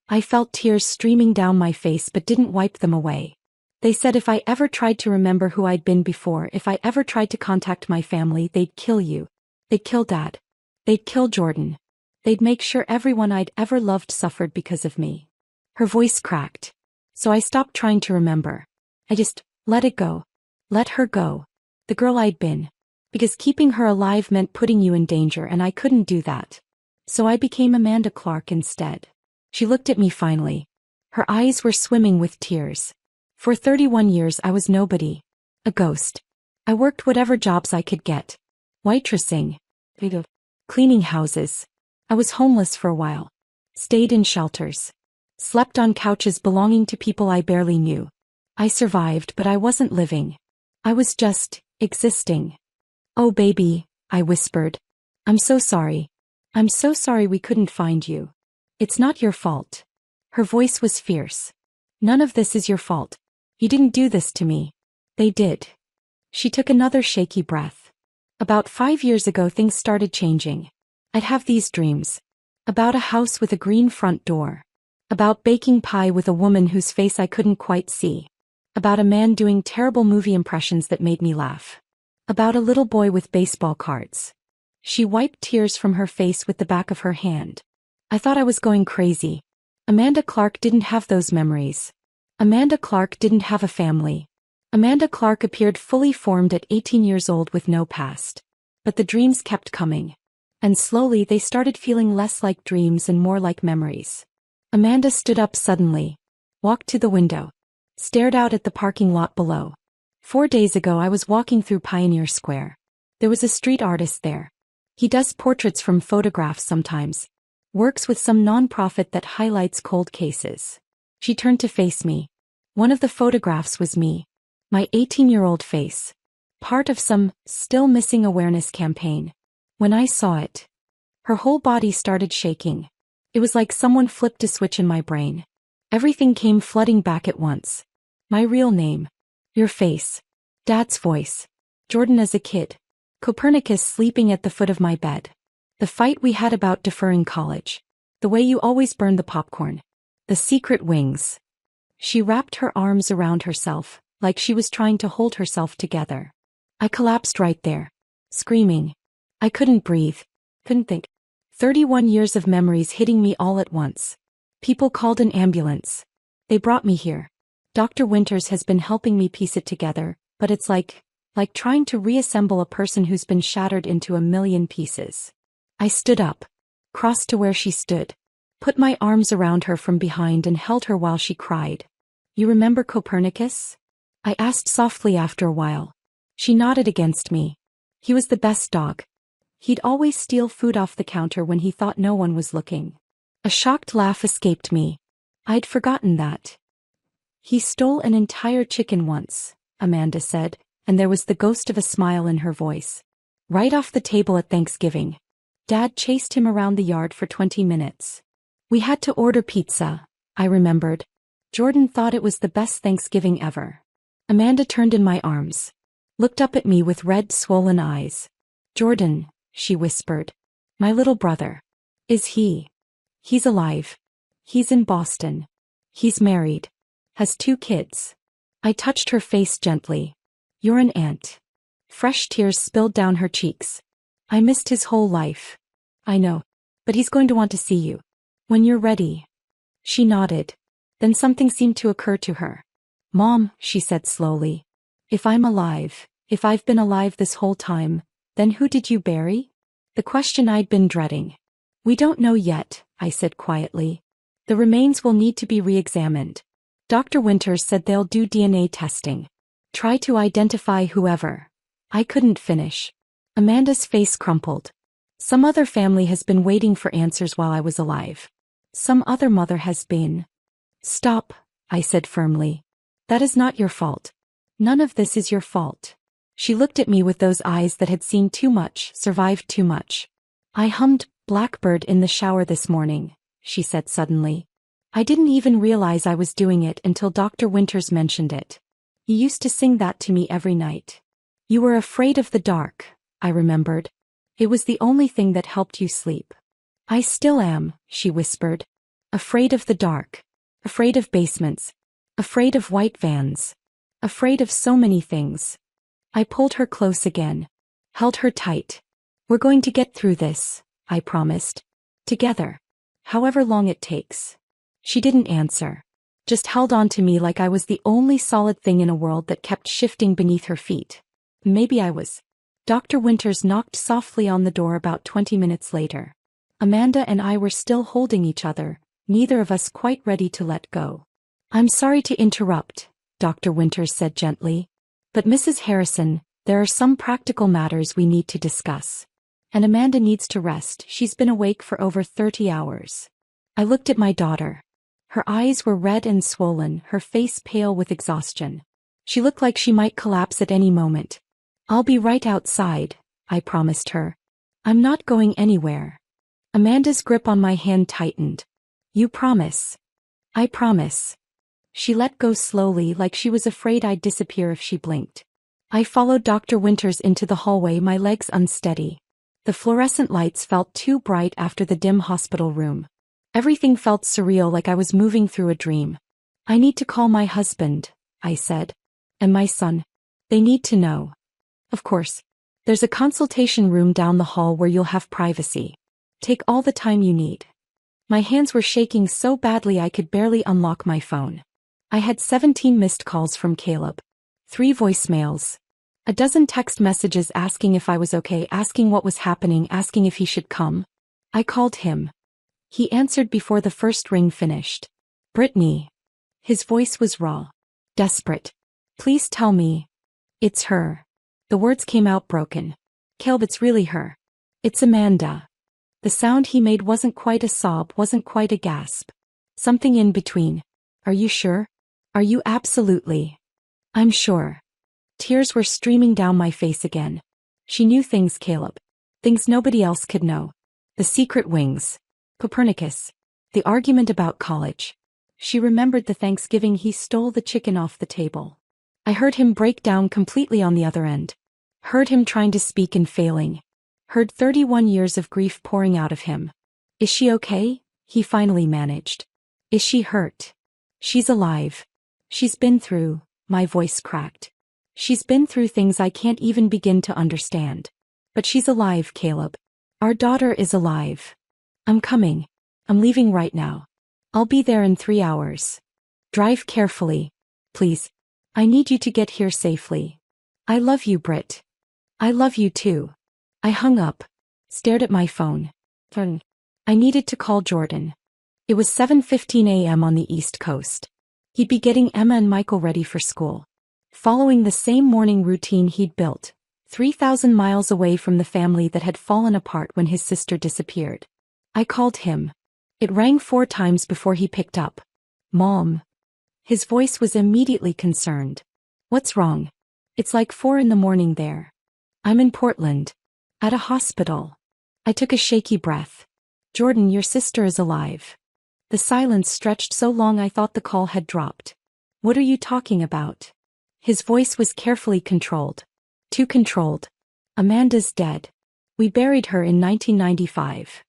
I felt tears streaming down my face but didn't wipe them away. They said if I ever tried to remember who I'd been before, if I ever tried to contact my family, they'd kill you. They'd kill Dad. They'd kill Jordan. They'd make sure everyone I'd ever loved suffered because of me. Her voice cracked. So I stopped trying to remember. I just let it go. Let her go. The girl I'd been. Because keeping her alive meant putting you in danger, and I couldn't do that. So I became Amanda Clark instead. She looked at me finally. Her eyes were swimming with tears. For 31 years I was nobody. A ghost. I worked whatever jobs I could get. Waitressing. Cleaning houses. I was homeless for a while. Stayed in shelters. Slept on couches belonging to people I barely knew. I survived, but I wasn't living. I was just existing. Oh baby, I whispered. I'm so sorry. I'm so sorry we couldn't find you. It's not your fault. Her voice was fierce. None of this is your fault. You didn't do this to me. They did. She took another shaky breath. About 5 years ago things started changing. I'd have these dreams. About a house with a green front door. About baking pie with a woman whose face I couldn't quite see. About a man doing terrible movie impressions that made me laugh. About a little boy with baseball cards. She wiped tears from her face with the back of her hand. I thought I was going crazy. Amanda Clark didn't have those memories. Amanda Clark didn't have a family. Amanda Clark appeared fully formed at 18 years old with no past. But the dreams kept coming. And slowly they started feeling less like dreams and more like memories. Amanda stood up suddenly, walked to the window, stared out at the parking lot below. 4 days ago I was walking through Pioneer Square. There was a street artist there. He does portraits from photographs sometimes. Works with some non-profit that highlights cold cases. She turned to face me. One of the photographs was me. My 18-year-old face. Part of some still missing awareness campaign. When I saw it, her whole body started shaking. It was like someone flipped a switch in my brain. Everything came flooding back at once. My real name. Your face. Dad's voice. Jordan as a kid. Copernicus sleeping at the foot of my bed. The fight we had about deferring college. The way you always burned the popcorn. The secret wings. She wrapped her arms around herself, like she was trying to hold herself together. I collapsed right there. Screaming. I couldn't breathe. Couldn't think. 31 years of memories hitting me all at once. People called an ambulance. They brought me here. Dr. Winters has been helping me piece it together, but it's like trying to reassemble a person who's been shattered into a million pieces. I stood up, crossed to where she stood, put my arms around her from behind and held her while she cried. You remember Copernicus? I asked softly after a while. She nodded against me. He was the best dog. He'd always steal food off the counter when he thought no one was looking. A shocked laugh escaped me. I'd forgotten that. He stole an entire chicken once, Amanda said, and there was the ghost of a smile in her voice. Right off the table at Thanksgiving. Dad chased him around the yard for 20 minutes. We had to order pizza, I remembered. Jordan thought it was the best Thanksgiving ever. Amanda turned in my arms. Looked up at me with red, swollen eyes. Jordan, she whispered. My little brother. Is he? He's alive. He's in Boston. He's married. Has 2 kids. I touched her face gently. You're an aunt. Fresh tears spilled down her cheeks. I missed his whole life. I know. But he's going to want to see you. When you're ready. She nodded. Then something seemed to occur to her. Mom, she said slowly. If I'm alive, if I've been alive this whole time, then who did you bury? The question I'd been dreading. We don't know yet, I said quietly. The remains will need to be re-examined. Dr. Winters said they'll do DNA testing. Try to identify whoever. I couldn't finish. Amanda's face crumpled. Some other family has been waiting for answers while I was alive. Some other mother has been. Stop, I said firmly. That is not your fault. None of this is your fault. She looked at me with those eyes that had seen too much, survived too much. I hummed Blackbird in the shower this morning, she said suddenly. I didn't even realize I was doing it until Dr. Winters mentioned it. You used to sing that to me every night. You were afraid of the dark, I remembered. It was the only thing that helped you sleep. I still am, she whispered. Afraid of the dark. Afraid of basements. Afraid of white vans. Afraid of so many things. I pulled her close again. Held her tight. We're going to get through this, I promised. Together. However long it takes. She didn't answer. Just held on to me like I was the only solid thing in a world that kept shifting beneath her feet. Maybe I was. Dr. Winters knocked softly on the door about 20 minutes later. Amanda and I were still holding each other, neither of us quite ready to let go. I'm sorry to interrupt, Dr. Winters said gently. But Mrs. Harrison, there are some practical matters we need to discuss. And Amanda needs to rest. She's been awake for over 30 hours. I looked at my daughter. Her eyes were red and swollen, her face pale with exhaustion. She looked like she might collapse at any moment. I'll be right outside, I promised her. I'm not going anywhere. Amanda's grip on my hand tightened. You promise? I promise. She let go slowly like she was afraid I'd disappear if she blinked. I followed Dr. Winters into the hallway, my legs unsteady. The fluorescent lights felt too bright after the dim hospital room. Everything felt surreal, like I was moving through a dream. I need to call my husband, I said. And my son. They need to know. Of course. There's a consultation room down the hall where you'll have privacy. Take all the time you need. My hands were shaking so badly I could barely unlock my phone. I had 17 missed calls from Caleb. 3 voicemails. A dozen text messages asking if I was okay, asking what was happening, asking if he should come. I called him. He answered before the first ring finished. Brittany. His voice was raw. Desperate. Please tell me. It's her. The words came out broken. Caleb, it's really her. It's Amanda. The sound he made wasn't quite a sob, wasn't quite a gasp. Something in between. Are you sure? Are you absolutely? I'm sure. Tears were streaming down my face again. She knew things, Caleb. Things nobody else could know. The secret wings. Copernicus. The argument about college. She remembered the Thanksgiving he stole the chicken off the table. I heard him break down completely on the other end. Heard him trying to speak and failing. Heard 31 years of grief pouring out of him. Is she okay? He finally managed. Is she hurt? She's alive. She's been through, my voice cracked. She's been through things I can't even begin to understand. But she's alive, Caleb. Our daughter is alive. I'm coming. I'm leaving right now. I'll be there in 3 hours. Drive carefully. Please. I need you to get here safely. I love you, Britt. I love you too. I hung up. Stared at my phone. I needed to call Jordan. It was 7:15 a.m. on the East Coast. He'd be getting Emma and Michael ready for school. Following the same morning routine he'd built, 3,000 miles away from the family that had fallen apart when his sister disappeared. I called him. It rang 4 times before he picked up. Mom. His voice was immediately concerned. What's wrong? It's like 4 in the morning there. I'm in Portland. At a hospital. I took a shaky breath. Jordan, your sister is alive. The silence stretched so long I thought the call had dropped. What are you talking about? His voice was carefully controlled. Too controlled. Amanda's dead. We buried her in 1995.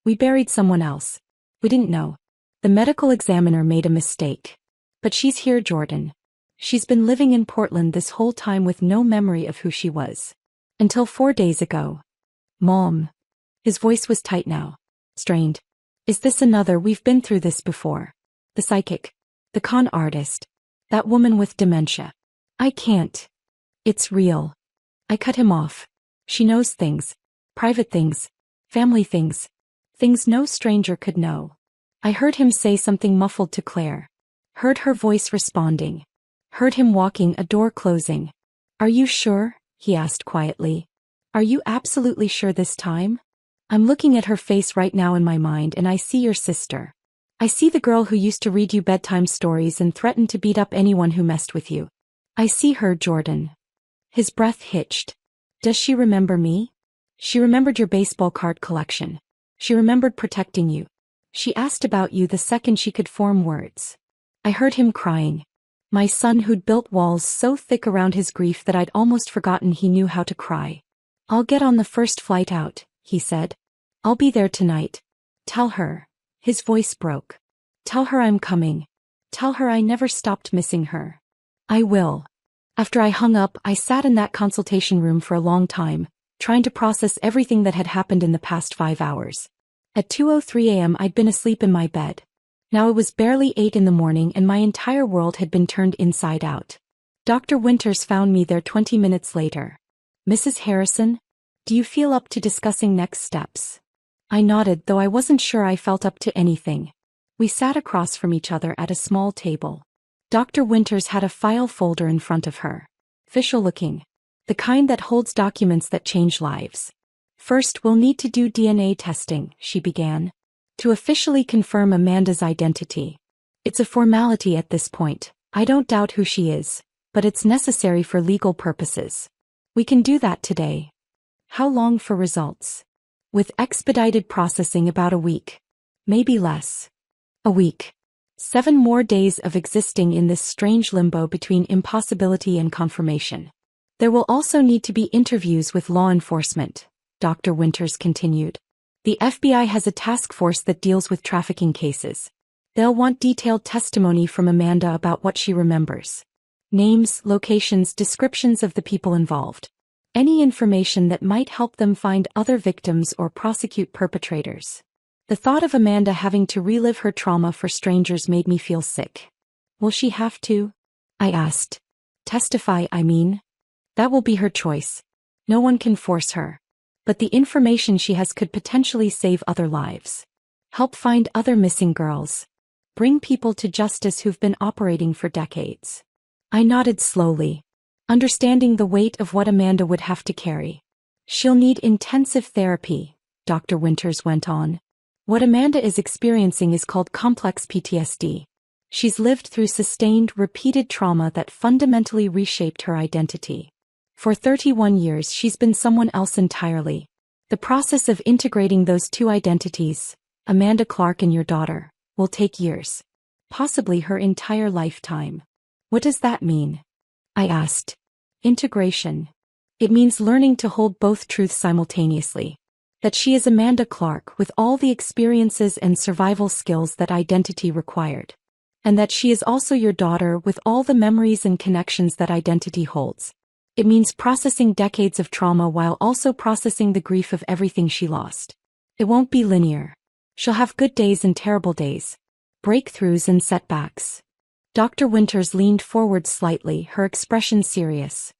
We buried someone else. We didn't know. The medical examiner made a mistake. But she's here, Jordan. She's been living in Portland this whole time with no memory of who she was. Until 4 days ago. Mom. His voice was tight now. Strained. Is this another? We've been through this before. The psychic. The con artist. That woman with dementia. I can't. It's real. I cut him off. She knows things. Private things. Family things. Things no stranger could know. I heard him say something muffled to Claire. Heard her voice responding. Heard him walking, a door closing. Are you sure? He asked quietly. Are you absolutely sure this time? I'm looking at her face right now in my mind and I see your sister. I see the girl who used to read you bedtime stories and threaten to beat up anyone who messed with you. I see her, Jordan. His breath hitched. Does she remember me? She remembered your baseball card collection. She remembered protecting you. She asked about you the second she could form words. I heard him crying. My son who'd built walls so thick around his grief that I'd almost forgotten he knew how to cry. I'll get on the first flight out, he said. I'll be there tonight. Tell her. His voice broke. Tell her I'm coming. Tell her I never stopped missing her. I will. After I hung up, I sat in that consultation room for a long time, trying to process everything that had happened in the past 5 hours. At 2:03 a.m. I'd been asleep in my bed. Now it was barely 8 in the morning and my entire world had been turned inside out. Dr. Winters found me there 20 minutes later. Mrs. Harrison, do you feel up to discussing next steps? I nodded, though I wasn't sure I felt up to anything. We sat across from each other at a small table. Dr. Winters had a file folder in front of her. Official looking. The kind that holds documents that change lives. First, we'll need to do DNA testing, she began. To officially confirm Amanda's identity. It's a formality at this point. I don't doubt who she is, but it's necessary for legal purposes. We can do that today. How long for results? With expedited processing, about a week. Maybe less. A week. 7 more days of existing in this strange limbo between impossibility and confirmation. There will also need to be interviews with law enforcement, Dr. Winters continued. The FBI has a task force that deals with trafficking cases. They'll want detailed testimony from Amanda about what she remembers. Names, locations, descriptions of the people involved. Any information that might help them find other victims or prosecute perpetrators. The thought of Amanda having to relive her trauma for strangers made me feel sick. Will she have to? I asked. Testify, I mean. That will be her choice. No one can force her. But the information she has could potentially save other lives. Help find other missing girls. Bring people to justice who've been operating for decades. I nodded slowly, understanding the weight of what Amanda would have to carry. She'll need intensive therapy, Dr. Winters went on. What Amanda is experiencing is called complex PTSD. She's lived through sustained, repeated trauma that fundamentally reshaped her identity. For 31 years she's been someone else entirely. The process of integrating those two identities, Amanda Clark and your daughter, will take years. Possibly her entire lifetime. What does that mean? I asked. Integration. It means learning to hold both truths simultaneously. That she is Amanda Clark with all the experiences and survival skills that identity required. And that she is also your daughter with all the memories and connections that identity holds. It means processing decades of trauma while also processing the grief of everything she lost. It won't be linear. She'll have good days and terrible days. Breakthroughs and setbacks. Dr. Winters leaned forward slightly, her expression serious.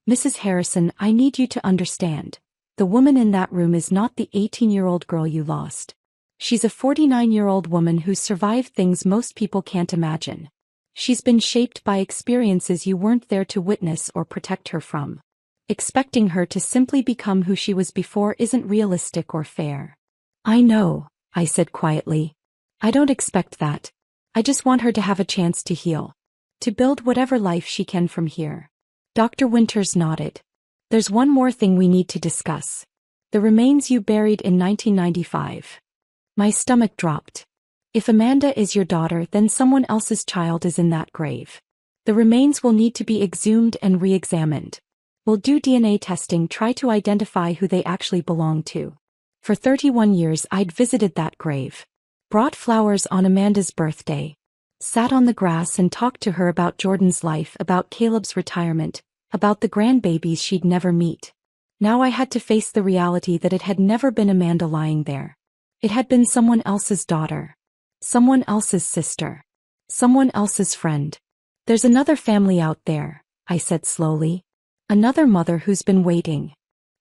Mrs. Harrison, I need you to understand. The woman in that room is not the 18-year-old girl you lost. She's a 49-year-old woman who's survived things most people can't imagine. She's been shaped by experiences you weren't there to witness or protect her from. Expecting her to simply become who she was before isn't realistic or fair. I know, I said quietly. I don't expect that. I just want her to have a chance to heal. To build whatever life she can from here. Dr. Winters nodded. There's one more thing we need to discuss. The remains you buried in 1995. My stomach dropped. If Amanda is your daughter, then someone else's child is in that grave. The remains will need to be exhumed and re-examined. We'll do DNA testing, try to identify who they actually belong to. For 31 years I'd visited that grave. Brought flowers on Amanda's birthday. Sat on the grass and talked to her about Jordan's life, about Caleb's retirement, about the grandbabies she'd never meet. Now I had to face the reality that it had never been Amanda lying there. It had been someone else's daughter. Someone else's sister. Someone else's friend. There's another family out there, I said slowly. Another mother who's been waiting.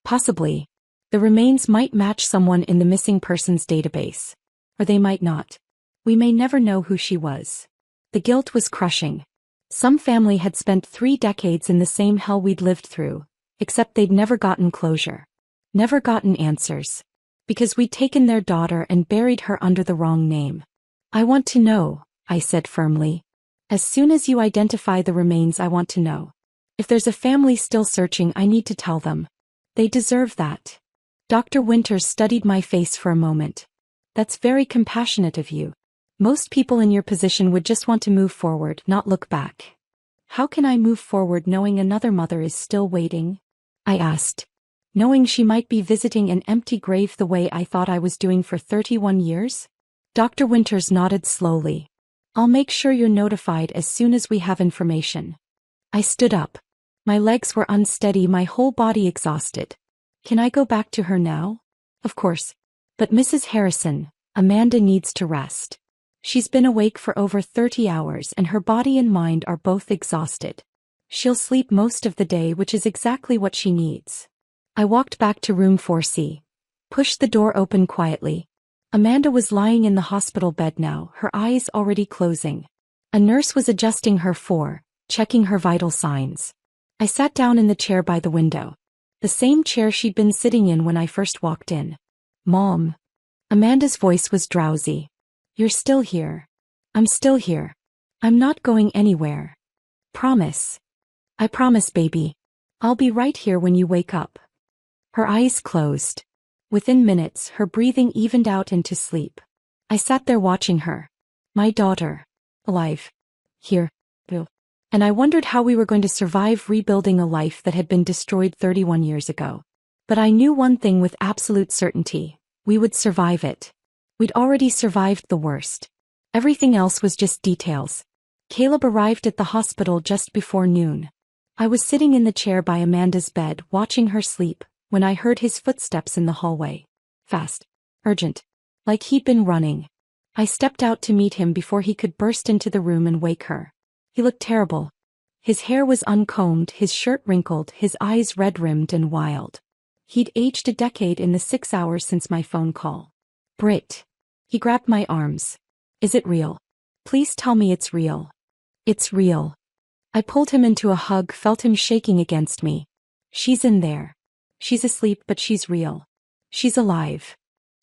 Possibly. The remains might match someone in the missing persons database. Or they might not. We may never know who she was. The guilt was crushing. Some family had spent 3 decades in the same hell we'd lived through, except they'd never gotten closure. Never gotten answers. Because we'd taken their daughter and buried her under the wrong name. I want to know, I said firmly. As soon as you identify the remains, I want to know. If there's a family still searching, I need to tell them. They deserve that. Dr. Winters studied my face for a moment. That's very compassionate of you. Most people in your position would just want to move forward, not look back. How can I move forward knowing another mother is still waiting? I asked. Knowing she might be visiting an empty grave the way I thought I was doing for 31 years? Dr. Winters nodded slowly. I'll make sure you're notified as soon as we have information. I stood up. My legs were unsteady, my whole body exhausted. Can I go back to her now? Of course. But Mrs. Harrison, Amanda needs to rest. She's been awake for over 30 hours and her body and mind are both exhausted. She'll sleep most of the day, which is exactly what she needs. I walked back to room 4C. Pushed the door open quietly. Amanda was lying in the hospital bed now, her eyes already closing. A nurse was adjusting her checking her vital signs. I sat down in the chair by the window. The same chair she'd been sitting in when I first walked in. Mom. Amanda's voice was drowsy. You're still here. I'm still here. I'm not going anywhere. Promise. I promise, baby. I'll be right here when you wake up. Her eyes closed. Within minutes, her breathing evened out into sleep. I sat there watching her. My daughter. Alive. Here. And I wondered how we were going to survive rebuilding a life that had been destroyed 31 years ago. But I knew one thing with absolute certainty. We would survive it. We'd already survived the worst. Everything else was just details. Caleb arrived at the hospital just before noon. I was sitting in the chair by Amanda's bed watching her sleep when I heard his footsteps in the hallway. Fast. Urgent. Like he'd been running. I stepped out to meet him before he could burst into the room and wake her. He looked terrible. His hair was uncombed, his shirt wrinkled, his eyes red-rimmed and wild. He'd aged a decade in the 6 hours since my phone call. Brit. He grabbed my arms. Is it real? Please tell me it's real. It's real. I pulled him into a hug, felt him shaking against me. She's in there. She's asleep, but she's real. She's alive.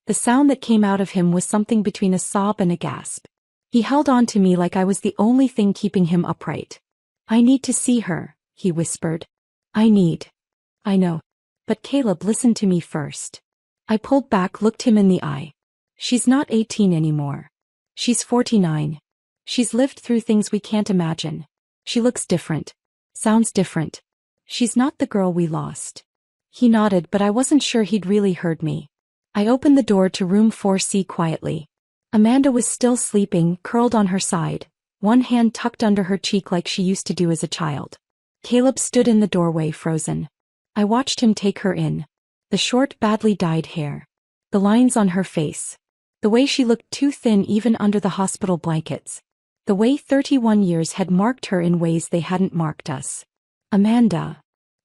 The sound that came out of him was something between a sob and a gasp. He held on to me like I was the only thing keeping him upright. I need to see her, he whispered. I know. But Caleb, listen to me first. I pulled back, looked him in the eye. She's not 18 anymore. She's 49. She's lived through things we can't imagine. She looks different. Sounds different. She's not the girl we lost. He nodded, but I wasn't sure he'd really heard me. I opened the door to room 4C quietly. Amanda was still sleeping, curled on her side, one hand tucked under her cheek like she used to do as a child. Caleb stood in the doorway, frozen. I watched him take her in. The short, badly dyed hair. The lines on her face. The way she looked too thin even under the hospital blankets. The way 31 years had marked her in ways they hadn't marked us. Amanda.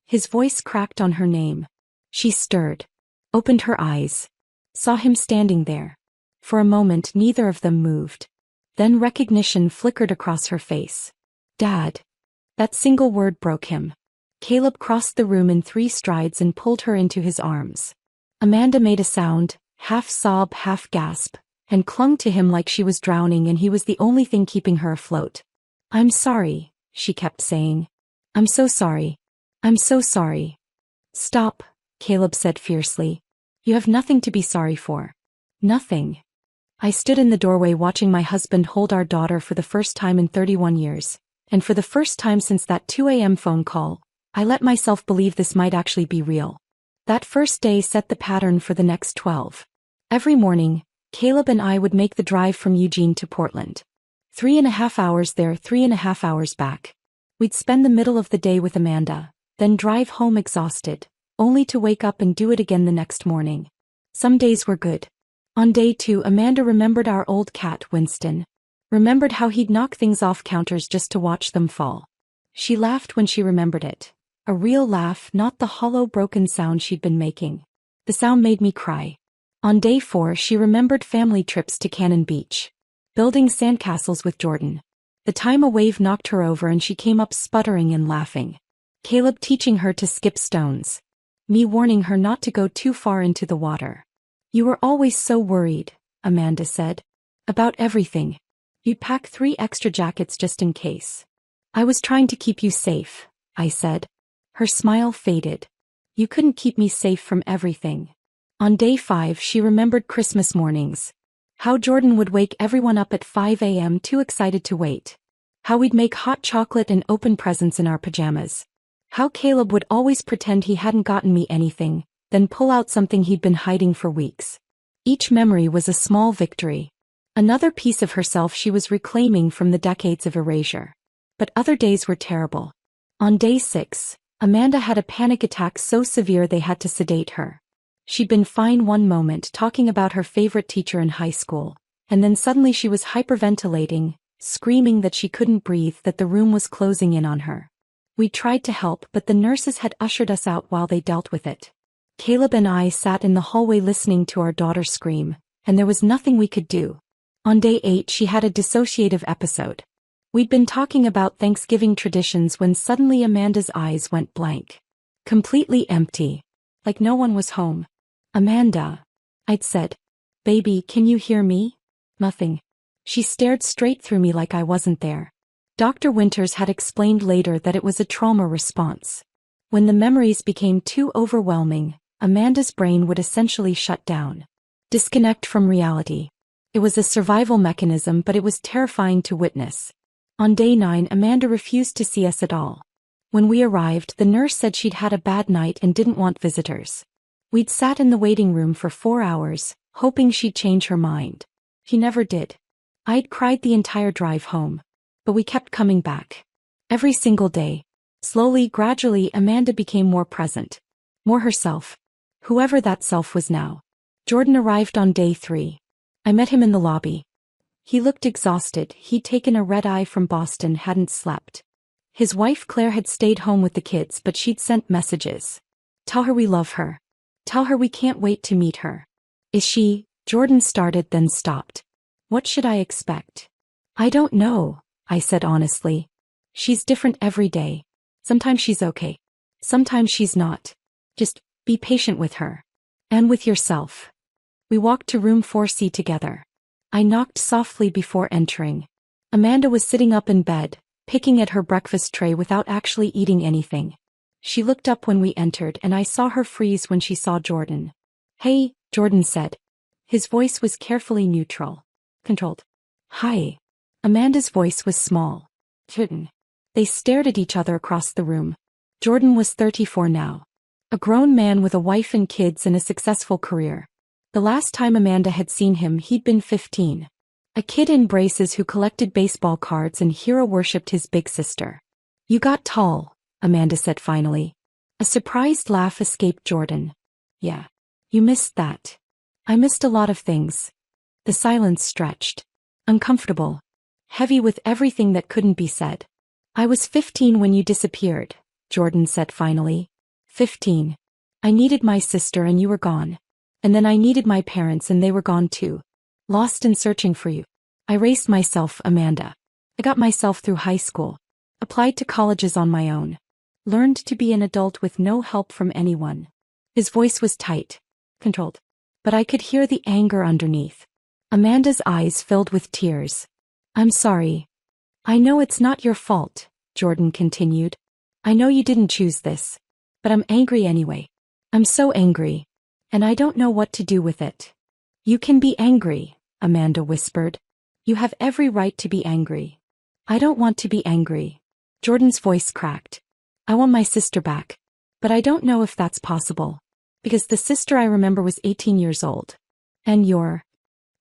His voice cracked on her name. She stirred. Opened her eyes. Saw him standing there. For a moment neither of them moved. Then recognition flickered across her face. Dad. That single word broke him. Caleb crossed the room in 3 strides and pulled her into his arms. Amanda made a sound, half sob, half gasp, and clung to him like she was drowning and he was the only thing keeping her afloat. I'm sorry, she kept saying. I'm so sorry. I'm so sorry. Stop, Caleb said fiercely. You have nothing to be sorry for. Nothing. I stood in the doorway watching my husband hold our daughter for the first time in 31 years, and for the first time since that 2 a.m. phone call, I let myself believe this might actually be real. That first day set the pattern for the next 12. Every morning, Caleb and I would make the drive from Eugene to Portland. 3.5 hours there, 3.5 hours back. We'd spend the middle of the day with Amanda, then drive home exhausted, only to wake up and do it again the next morning. Some days were good. On day 2, Amanda remembered our old cat, Winston. Remembered how he'd knock things off counters just to watch them fall. She laughed when she remembered it. A real laugh, not the hollow, broken sound she'd been making. The sound made me cry. On day 4, she remembered family trips to Cannon Beach. Building sandcastles with Jordan. The time a wave knocked her over and she came up sputtering and laughing. Caleb teaching her to skip stones. Me warning her not to go too far into the water. You were always so worried, Amanda said. About everything. You'd pack 3 extra jackets just in case. I was trying to keep you safe, I said. Her smile faded. You couldn't keep me safe from everything. On day 5, she remembered Christmas mornings. How Jordan would wake everyone up at 5 a.m. too excited to wait. How we'd make hot chocolate and open presents in our pajamas. How Caleb would always pretend he hadn't gotten me anything, then pull out something he'd been hiding for weeks. Each memory was a small victory. Another piece of herself she was reclaiming from the decades of erasure. But other days were terrible. On day 6, Amanda had a panic attack so severe they had to sedate her. She'd been fine one moment talking about her favorite teacher in high school, and then suddenly she was hyperventilating, screaming that she couldn't breathe, that the room was closing in on her. We tried to help, but the nurses had ushered us out while they dealt with it. Caleb and I sat in the hallway listening to our daughter scream, and there was nothing we could do. On day 8 she had a dissociative episode. We'd been talking about Thanksgiving traditions when suddenly Amanda's eyes went blank. Completely empty. Like no one was home. Amanda. I'd said. Baby, can you hear me? Nothing. She stared straight through me like I wasn't there. Dr. Winters had explained later that it was a trauma response. When the memories became too overwhelming, Amanda's brain would essentially shut down. Disconnect from reality. It was a survival mechanism, but it was terrifying to witness. On day 9, Amanda refused to see us at all. When we arrived, the nurse said she'd had a bad night and didn't want visitors. We'd sat in the waiting room for 4 hours, hoping she'd change her mind. She never did. I'd cried the entire drive home. But we kept coming back. Every single day. Slowly, gradually, Amanda became more present. More herself. Whoever that self was now. Jordan arrived on day 3. I met him in the lobby. He looked exhausted. He'd taken a red-eye from Boston, hadn't slept. His wife Claire had stayed home with the kids, but she'd sent messages. Tell her we love her. Tell her we can't wait to meet her. Is she? Jordan started, then stopped. What should I expect? I don't know, I said honestly. She's different every day. Sometimes she's okay. Sometimes she's not. Just be patient with her. And with yourself. We walked to room 4C together. I knocked softly before entering. Amanda was sitting up in bed, picking at her breakfast tray without actually eating anything. She looked up when we entered, and I saw her freeze when she saw Jordan. Hey, Jordan said. His voice was carefully neutral. Controlled. Hi. Amanda's voice was small. Jordan. They stared at each other across the room. Jordan was 34 now. A grown man with a wife and kids and a successful career. The last time Amanda had seen him, he'd been 15. A kid in braces who collected baseball cards and hero-worshipped his big sister. You got tall, Amanda said finally. A surprised laugh escaped Jordan. Yeah. You missed that. I missed a lot of things. The silence stretched. Uncomfortable. Heavy with everything that couldn't be said. I was 15 when you disappeared, Jordan said finally. 15. I needed my sister and you were gone. And then I needed my parents and they were gone too. Lost and searching for you. I raced myself, Amanda. I got myself through high school. Applied to colleges on my own. Learned to be an adult with no help from anyone. His voice was tight. Controlled. But I could hear the anger underneath. Amanda's eyes filled with tears. I'm sorry. I know it's not your fault, Jordan continued. I know you didn't choose this. But I'm angry anyway. I'm so angry. And I don't know what to do with it. You can be angry, Amanda whispered. You have every right to be angry. I don't want to be angry. Jordan's voice cracked. I want my sister back. But I don't know if that's possible. Because the sister I remember was 18 years old. And you're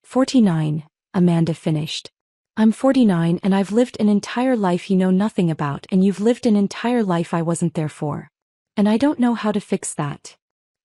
49, Amanda finished. I'm 49 and I've lived an entire life you know nothing about, and you've lived an entire life I wasn't there for. And I don't know how to fix that.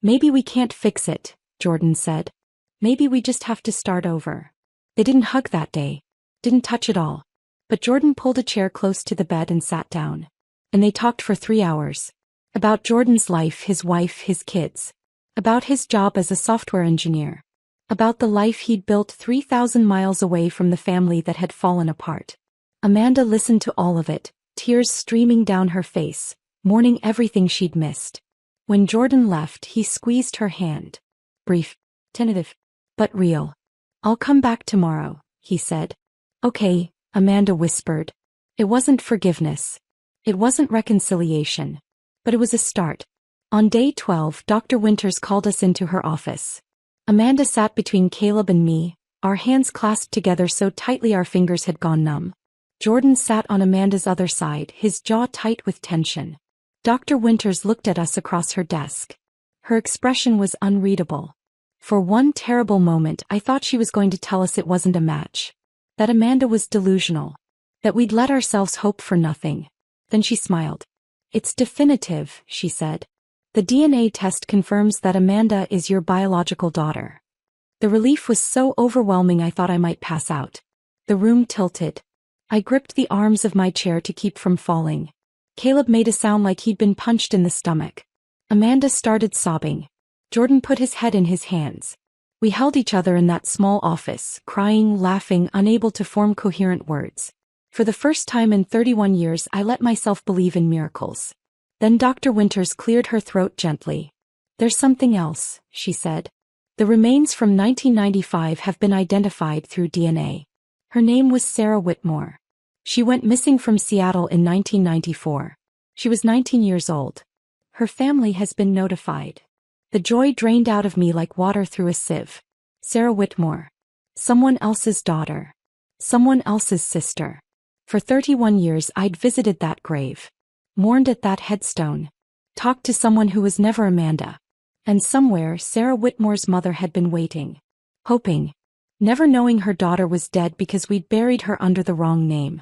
Maybe we can't fix it, Jordan said. Maybe we just have to start over. They didn't hug that day. Didn't touch at all. But Jordan pulled a chair close to the bed and sat down. And they talked for 3 hours. About Jordan's life, his wife, his kids. About his job as a software engineer. About the life he'd built 3,000 miles away from the family that had fallen apart. Amanda listened to all of it, tears streaming down her face, mourning everything she'd missed. When Jordan left, he squeezed her hand. Brief, tentative, but real. I'll come back tomorrow, he said. Okay, Amanda whispered. It wasn't forgiveness. It wasn't reconciliation. But it was a start. On day 12, Dr. Winters called us into her office. Amanda sat between Caleb and me, our hands clasped together so tightly our fingers had gone numb. Jordan sat on Amanda's other side, his jaw tight with tension. Dr. Winters looked at us across her desk. Her expression was unreadable. For one terrible moment I thought she was going to tell us it wasn't a match. That Amanda was delusional. That we'd let ourselves hope for nothing. Then she smiled. It's definitive, she said. The DNA test confirms that Amanda is your biological daughter. The relief was so overwhelming I thought I might pass out. The room tilted. I gripped the arms of my chair to keep from falling. Caleb made a sound like he'd been punched in the stomach. Amanda started sobbing. Jordan put his head in his hands. We held each other in that small office, crying, laughing, unable to form coherent words. For the first time in 31 years I let myself believe in miracles. Then Dr. Winters cleared her throat gently. There's something else, she said. The remains from 1995 have been identified through DNA. Her name was Sarah Whitmore. She went missing from Seattle in 1994. She was 19 years old. Her family has been notified. The joy drained out of me like water through a sieve. Sarah Whitmore. Someone else's daughter. Someone else's sister. For 31 years I'd visited that grave. Mourned at that headstone. Talked to someone who was never Amanda. And somewhere Sarah Whitmore's mother had been waiting. Hoping. Never knowing her daughter was dead because we'd buried her under the wrong name.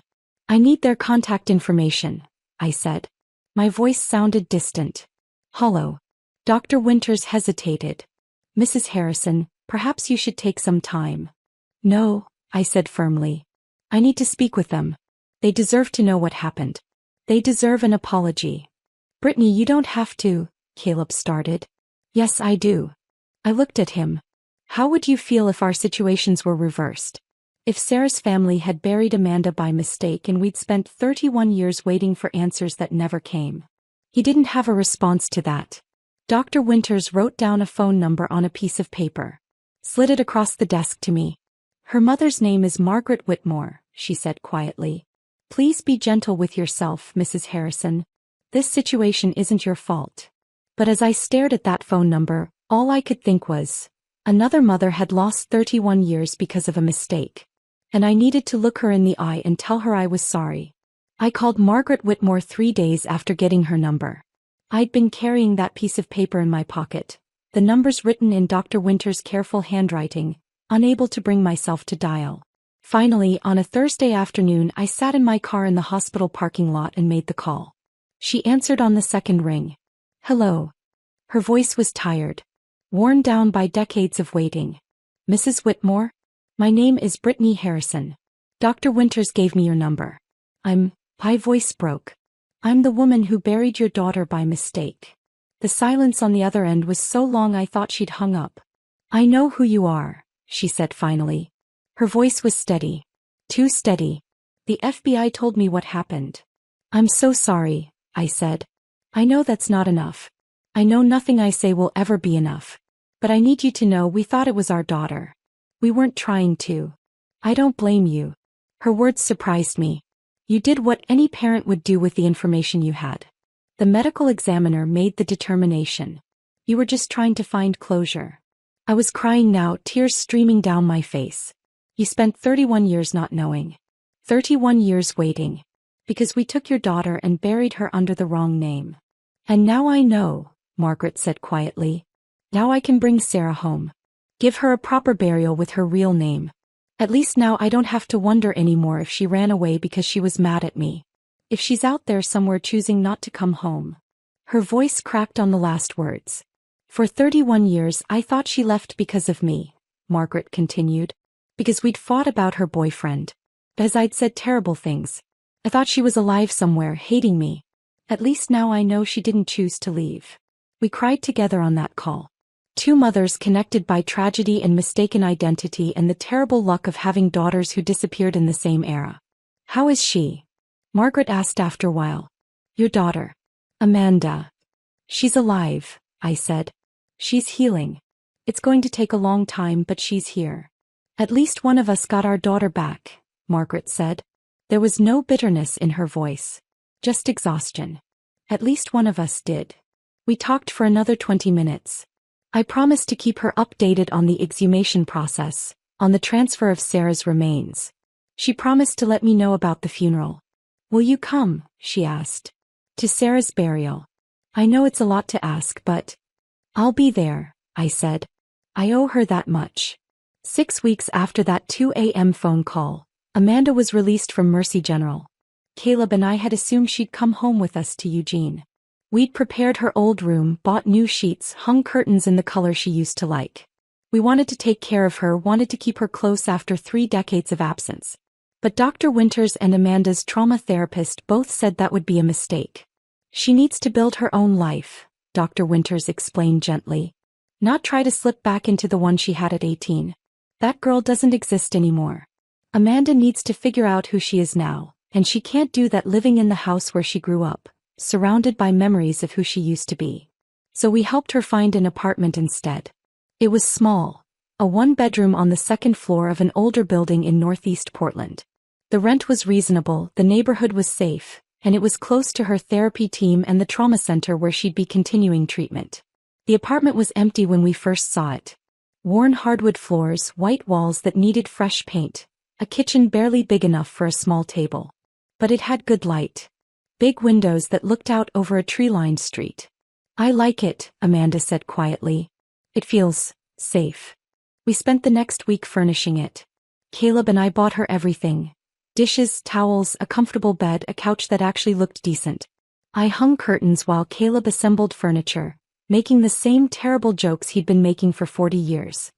I need their contact information, I said. My voice sounded distant. Hollow. Dr. Winters hesitated. Mrs. Harrison, perhaps you should take some time. No, I said firmly. I need to speak with them. They deserve to know what happened. They deserve an apology. Brittany, you don't have to, Caleb started. Yes, I do. I looked at him. How would you feel if our situations were reversed? If Sarah's family had buried Amanda by mistake and we'd spent 31 years waiting for answers that never came? He didn't have a response to that. Dr. Winters wrote down a phone number on a piece of paper. Slid it across the desk to me. Her mother's name is Margaret Whitmore, she said quietly. Please be gentle with yourself, Mrs. Harrison. This situation isn't your fault. But as I stared at that phone number, all I could think was, another mother had lost 31 years because of a mistake. And I needed to look her in the eye and tell her I was sorry. I called Margaret Whitmore 3 days after getting her number. I'd been carrying that piece of paper in my pocket, the numbers written in Dr. Winters' careful handwriting, unable to bring myself to dial. Finally, on a Thursday afternoon, I sat in my car in the hospital parking lot and made the call. She answered on the second ring. Hello. Her voice was tired, worn down by decades of waiting. Mrs. Whitmore? My name is Brittany Harrison. Dr. Winters gave me your number. My voice broke. I'm the woman who buried your daughter by mistake. The silence on the other end was so long I thought she'd hung up. I know who you are, she said finally. Her voice was steady. Too steady. The FBI told me what happened. I'm so sorry, I said. I know that's not enough. I know nothing I say will ever be enough. But I need you to know we thought it was our daughter. We weren't trying to. I don't blame you. Her words surprised me. You did what any parent would do with the information you had. The medical examiner made the determination. You were just trying to find closure. I was crying now, tears streaming down my face. You spent 31 years not knowing. 31 years waiting. Because we took your daughter and buried her under the wrong name. And now I know, Margaret said quietly. Now I can bring Sarah home. Give her a proper burial with her real name. At least now I don't have to wonder anymore if she ran away because she was mad at me. If she's out there somewhere choosing not to come home. Her voice cracked on the last words. For 31 years I thought she left because of me, Margaret continued. Because we'd fought about her boyfriend. As I'd said terrible things. I thought she was alive somewhere, hating me. At least now I know she didn't choose to leave. We cried together on that call. Two mothers connected by tragedy and mistaken identity and the terrible luck of having daughters who disappeared in the same era. How is she? Margaret asked after a while. Your daughter. Amanda. She's alive, I said. She's healing. It's going to take a long time, but she's here. At least one of us got our daughter back, Margaret said. There was no bitterness in her voice. Just exhaustion. At least one of us did. We talked for another 20 minutes. I promised to keep her updated on the exhumation process, on the transfer of Sarah's remains. She promised to let me know about the funeral. Will you come? She asked. To Sarah's burial. I know it's a lot to ask, but I'll be there, I said. I owe her that much. 6 weeks after that 2 a.m. phone call, Amanda was released from Mercy General. Caleb and I had assumed she'd come home with us to Eugene. We'd prepared her old room, bought new sheets, hung curtains in the color she used to like. We wanted to take care of her, wanted to keep her close after 3 decades of absence. But Dr. Winters and Amanda's trauma therapist both said that would be a mistake. She needs to build her own life, Dr. Winters explained gently. Not try to slip back into the one she had at 18. That girl doesn't exist anymore. Amanda needs to figure out who she is now, and she can't do that living in the house where she grew up, surrounded by memories of who she used to be. So we helped her find an apartment instead. It was small, a 1-bedroom on the 2nd floor of an older building in Northeast Portland. The rent was reasonable, the neighborhood was safe, and it was close to her therapy team and the trauma center where she'd be continuing treatment. The apartment was empty when we first saw it. Worn hardwood floors, white walls that needed fresh paint, a kitchen barely big enough for a small table. But it had good light. Big windows that looked out over a tree-lined street. I like it, Amanda said quietly. It feels safe. We spent the next week furnishing it. Caleb and I bought her everything. Dishes, towels, a comfortable bed, a couch that actually looked decent. I hung curtains while Caleb assembled furniture, making the same terrible jokes he'd been making for 40 years.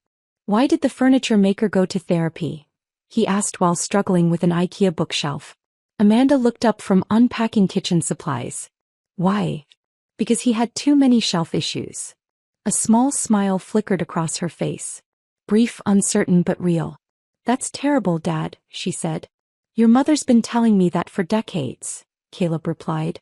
Why did the furniture maker go to therapy? he asked while struggling with an IKEA bookshelf. Amanda looked up from unpacking kitchen supplies. Why? Because he had too many shelf issues. A small smile flickered across her face. Brief, uncertain but real. That's terrible, Dad, she said. Your mother's been telling me that for decades, Caleb replied.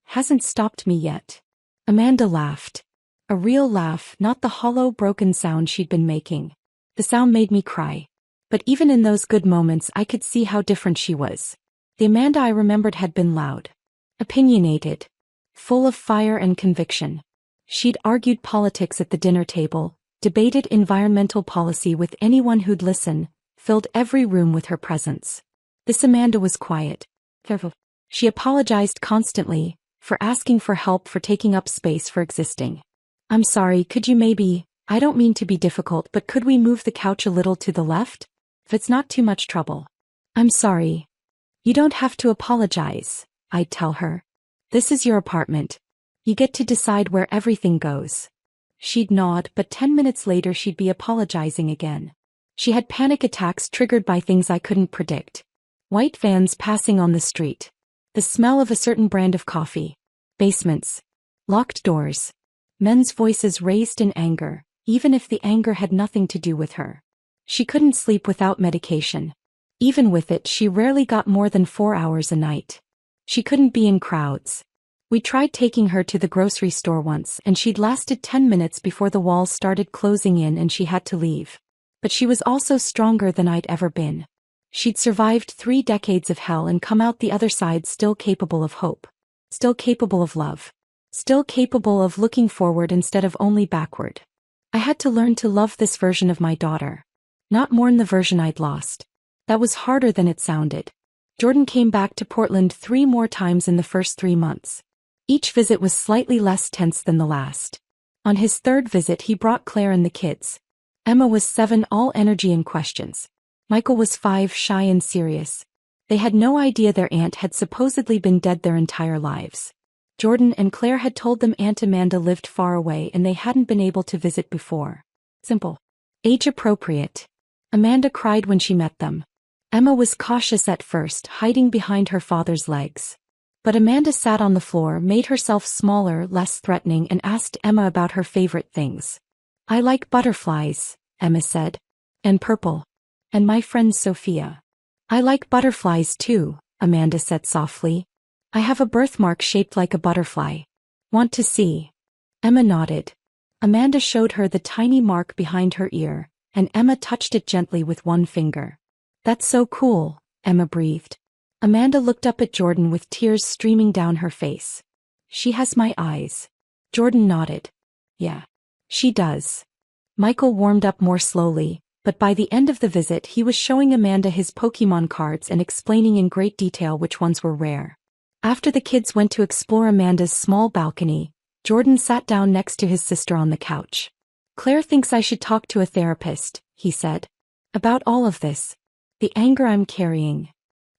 Hasn't stopped me yet. Amanda laughed. A real laugh, not the hollow, broken sound she'd been making. The sound made me cry. But even in those good moments I could see how different she was. The Amanda I remembered had been loud. Opinionated. Full of fire and conviction. She'd argued politics at the dinner table, debated environmental policy with anyone who'd listen, filled every room with her presence. This Amanda was quiet. Careful. She apologized constantly, for asking for help, for taking up space, for existing. I'm sorry, could you maybe, I don't mean to be difficult, but could we move the couch a little to the left? If it's not too much trouble. I'm sorry. You don't have to apologize, I'd tell her. This is your apartment. You get to decide where everything goes. She'd nod, but 10 minutes later she'd be apologizing again. She had panic attacks triggered by things I couldn't predict. White vans passing on the street. The smell of a certain brand of coffee. Basements. Locked doors. Men's voices raised in anger, even if the anger had nothing to do with her. She couldn't sleep without medication. Even with it, she rarely got more than 4 hours a night. She couldn't be in crowds. We tried taking her to the grocery store once and she'd lasted 10 minutes before the walls started closing in and she had to leave. But she was also stronger than I'd ever been. She'd survived 3 decades of hell and come out the other side still capable of hope. Still capable of love. Still capable of looking forward instead of only backward. I had to learn to love this version of my daughter. Not mourn the version I'd lost. That was harder than it sounded. Jordan came back to Portland 3 more times in the first 3 months. Each visit was slightly less tense than the last. On his 3rd visit he brought Claire and the kids. Emma was 7, all energy and questions. Michael was 5, shy and serious. They had no idea their aunt had supposedly been dead their entire lives. Jordan and Claire had told them Aunt Amanda lived far away and they hadn't been able to visit before. Simple. Age appropriate. Amanda cried when she met them. Emma was cautious at first, hiding behind her father's legs. But Amanda sat on the floor, made herself smaller, less threatening, and asked Emma about her favorite things. I like butterflies, Emma said. And purple. And my friend Sophia. I like butterflies too, Amanda said softly. I have a birthmark shaped like a butterfly. Want to see? Emma nodded. Amanda showed her the tiny mark behind her ear, and Emma touched it gently with one finger. That's so cool, Emma breathed. Amanda looked up at Jordan with tears streaming down her face. She has my eyes. Jordan nodded. Yeah. She does. Michael warmed up more slowly, but by the end of the visit he was showing Amanda his Pokémon cards and explaining in great detail which ones were rare. After the kids went to explore Amanda's small balcony, Jordan sat down next to his sister on the couch. Claire thinks I should talk to a therapist, he said. About all of this. The anger I'm carrying.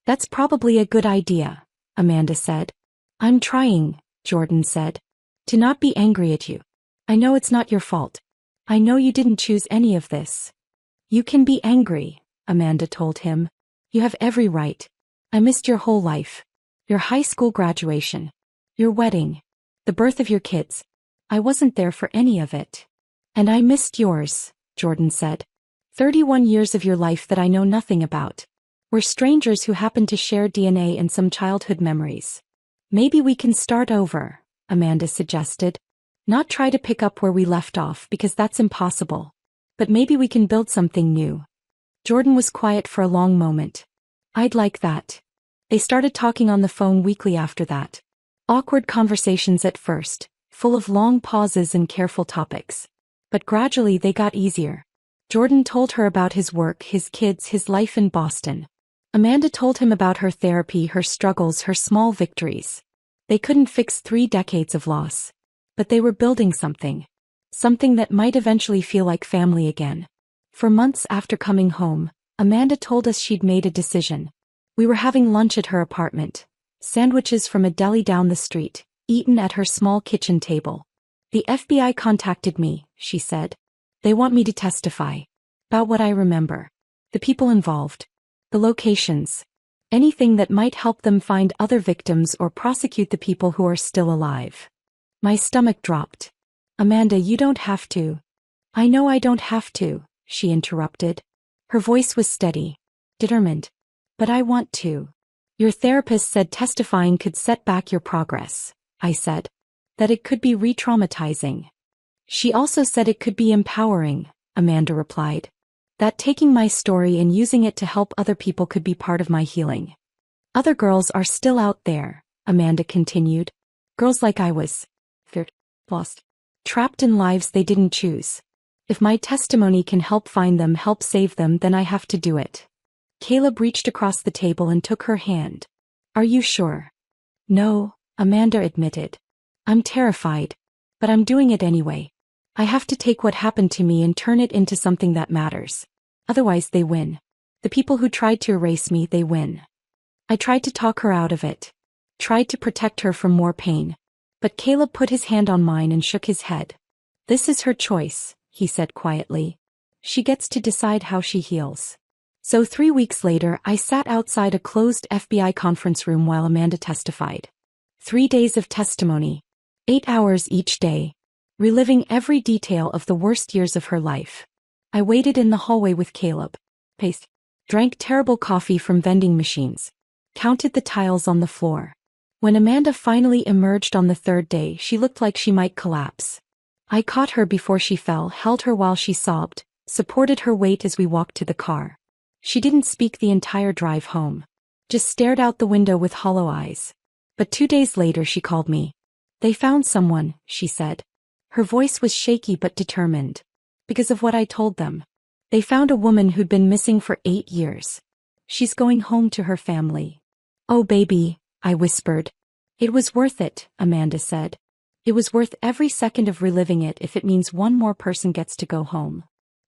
That's probably a good idea, Amanda said. I'm trying, Jordan said. To not be angry at you. I know it's not your fault. I know you didn't choose any of this. You can be angry, Amanda told him. You have every right. I missed your whole life. Your high school graduation. Your wedding. The birth of your kids. I wasn't there for any of it. And I missed yours, Jordan said. 31 years of your life that I know nothing about. We're strangers who happen to share DNA and some childhood memories. Maybe we can start over, Amanda suggested. Not try to pick up where we left off because that's impossible. But maybe we can build something new. Jordan was quiet for a long moment. I'd like that. They started talking on the phone weekly after that. Awkward conversations at first, full of long pauses and careful topics. But gradually they got easier. Jordan told her about his work, his kids, his life in Boston. Amanda told him about her therapy, her struggles, her small victories. They couldn't fix 3 decades of loss. But they were building something. Something that might eventually feel like family again. For months after coming home, Amanda told us she'd made a decision. We were having lunch at her apartment. Sandwiches from a deli down the street, eaten at her small kitchen table. The FBI contacted me, she said. They want me to testify. About what I remember. The people involved. the locations. Anything that might help them find other victims or prosecute the people who are still alive. My stomach dropped. Amanda, you don't have to. I know I don't have to, she interrupted. Her voice was steady, determined. But I want to. Your therapist said testifying could set back your progress, I said. That it could be re-traumatizing. She also said it could be empowering, Amanda replied. That taking my story and using it to help other people could be part of my healing. Other girls are still out there, Amanda continued. Girls like I was. Lost. Trapped in lives they didn't choose. If my testimony can help find them, help save them, then I have to do it. Caleb reached across the table and took her hand. Are you sure? No, Amanda admitted. I'm terrified. But I'm doing it anyway. I have to take what happened to me and turn it into something that matters. Otherwise they win. The people who tried to erase me, they win. I tried to talk her out of it. Tried to protect her from more pain. But Caleb put his hand on mine and shook his head. This is her choice, he said quietly. She gets to decide how she heals. So 3 weeks later, I sat outside a closed FBI conference room while Amanda testified. 3 days of testimony. 8 hours each day. Reliving every detail of the worst years of her life. I waited in the hallway with Caleb. Paced. Drank terrible coffee from vending machines. Counted the tiles on the floor. When Amanda finally emerged on the 3rd day, she looked like she might collapse. I caught her before she fell, held her while she sobbed, supported her weight as we walked to the car. She didn't speak the entire drive home. Just stared out the window with hollow eyes. But 2 days later she called me. They found someone, she said. Her voice was shaky but determined. Because of what I told them. They found a woman who'd been missing for 8 years. She's going home to her family. Oh baby, I whispered. It was worth it, Amanda said. It was worth every second of reliving it if it means one more person gets to go home.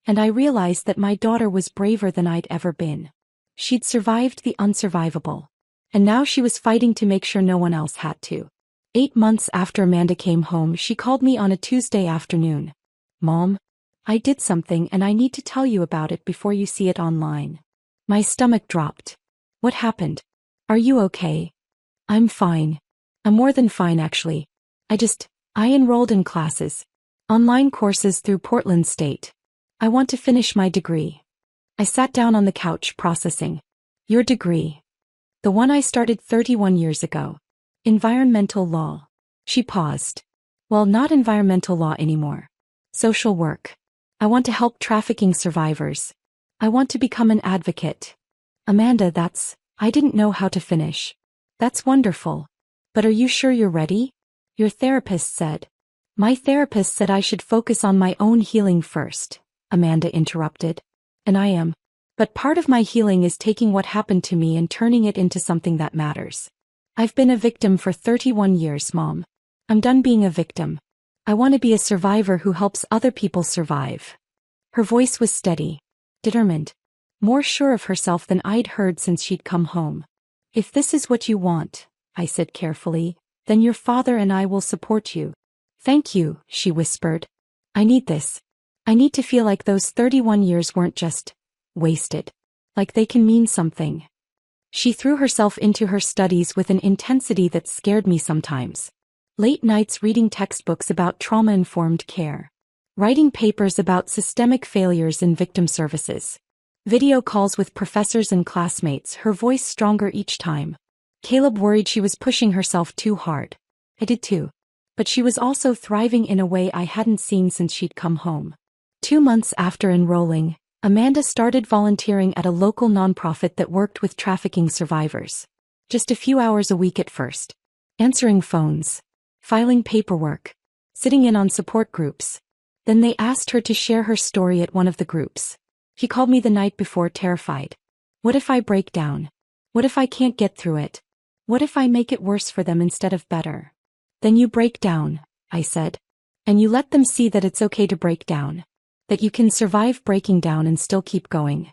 And I realized that my daughter was braver than I'd ever been. She'd survived the unsurvivable. And now she was fighting to make sure no one else had to. 8 months after Amanda came home, she called me on a Tuesday afternoon. Mom, I did something and I need to tell you about it before you see it online. My stomach dropped. What happened? Are you okay? I'm fine. I'm more than fine actually. I enrolled in classes. Online courses through Portland State. I want to finish my degree. I sat down on the couch processing. Your degree. The one I started 31 years ago. Environmental law. She paused. Well, not environmental law anymore. Social work. I want to help trafficking survivors. I want to become an advocate. Amanda, I didn't know how to finish. That's wonderful. But are you sure you're ready? Your therapist said. My therapist said I should focus on my own healing first, Amanda interrupted. And I am. But part of my healing is taking what happened to me and turning it into something that matters. I've been a victim for 31 years, Mom. I'm done being a victim. I want to be a survivor who helps other people survive. Her voice was steady, determined, more sure of herself than I'd heard since she'd come home. If this is what you want, I said carefully, then your father and I will support you. Thank you, she whispered. I need this. I need to feel like those 31 years weren't just wasted. Like they can mean something. She threw herself into her studies with an intensity that scared me sometimes. Late nights reading textbooks about trauma-informed care. Writing papers about systemic failures in victim services. Video calls with professors and classmates, her voice stronger each time. Caleb worried she was pushing herself too hard. I did too. But she was also thriving in a way I hadn't seen since she'd come home. 2 months after enrolling, Amanda started volunteering at a local nonprofit that worked with trafficking survivors. Just a few hours a week at first. Answering phones. Filing paperwork. Sitting in on support groups. Then they asked her to share her story at one of the groups. She called me the night before, terrified. What if I break down? What if I can't get through it? What if I make it worse for them instead of better? Then you break down, I said. And you let them see that it's okay to break down. That you can survive breaking down and still keep going.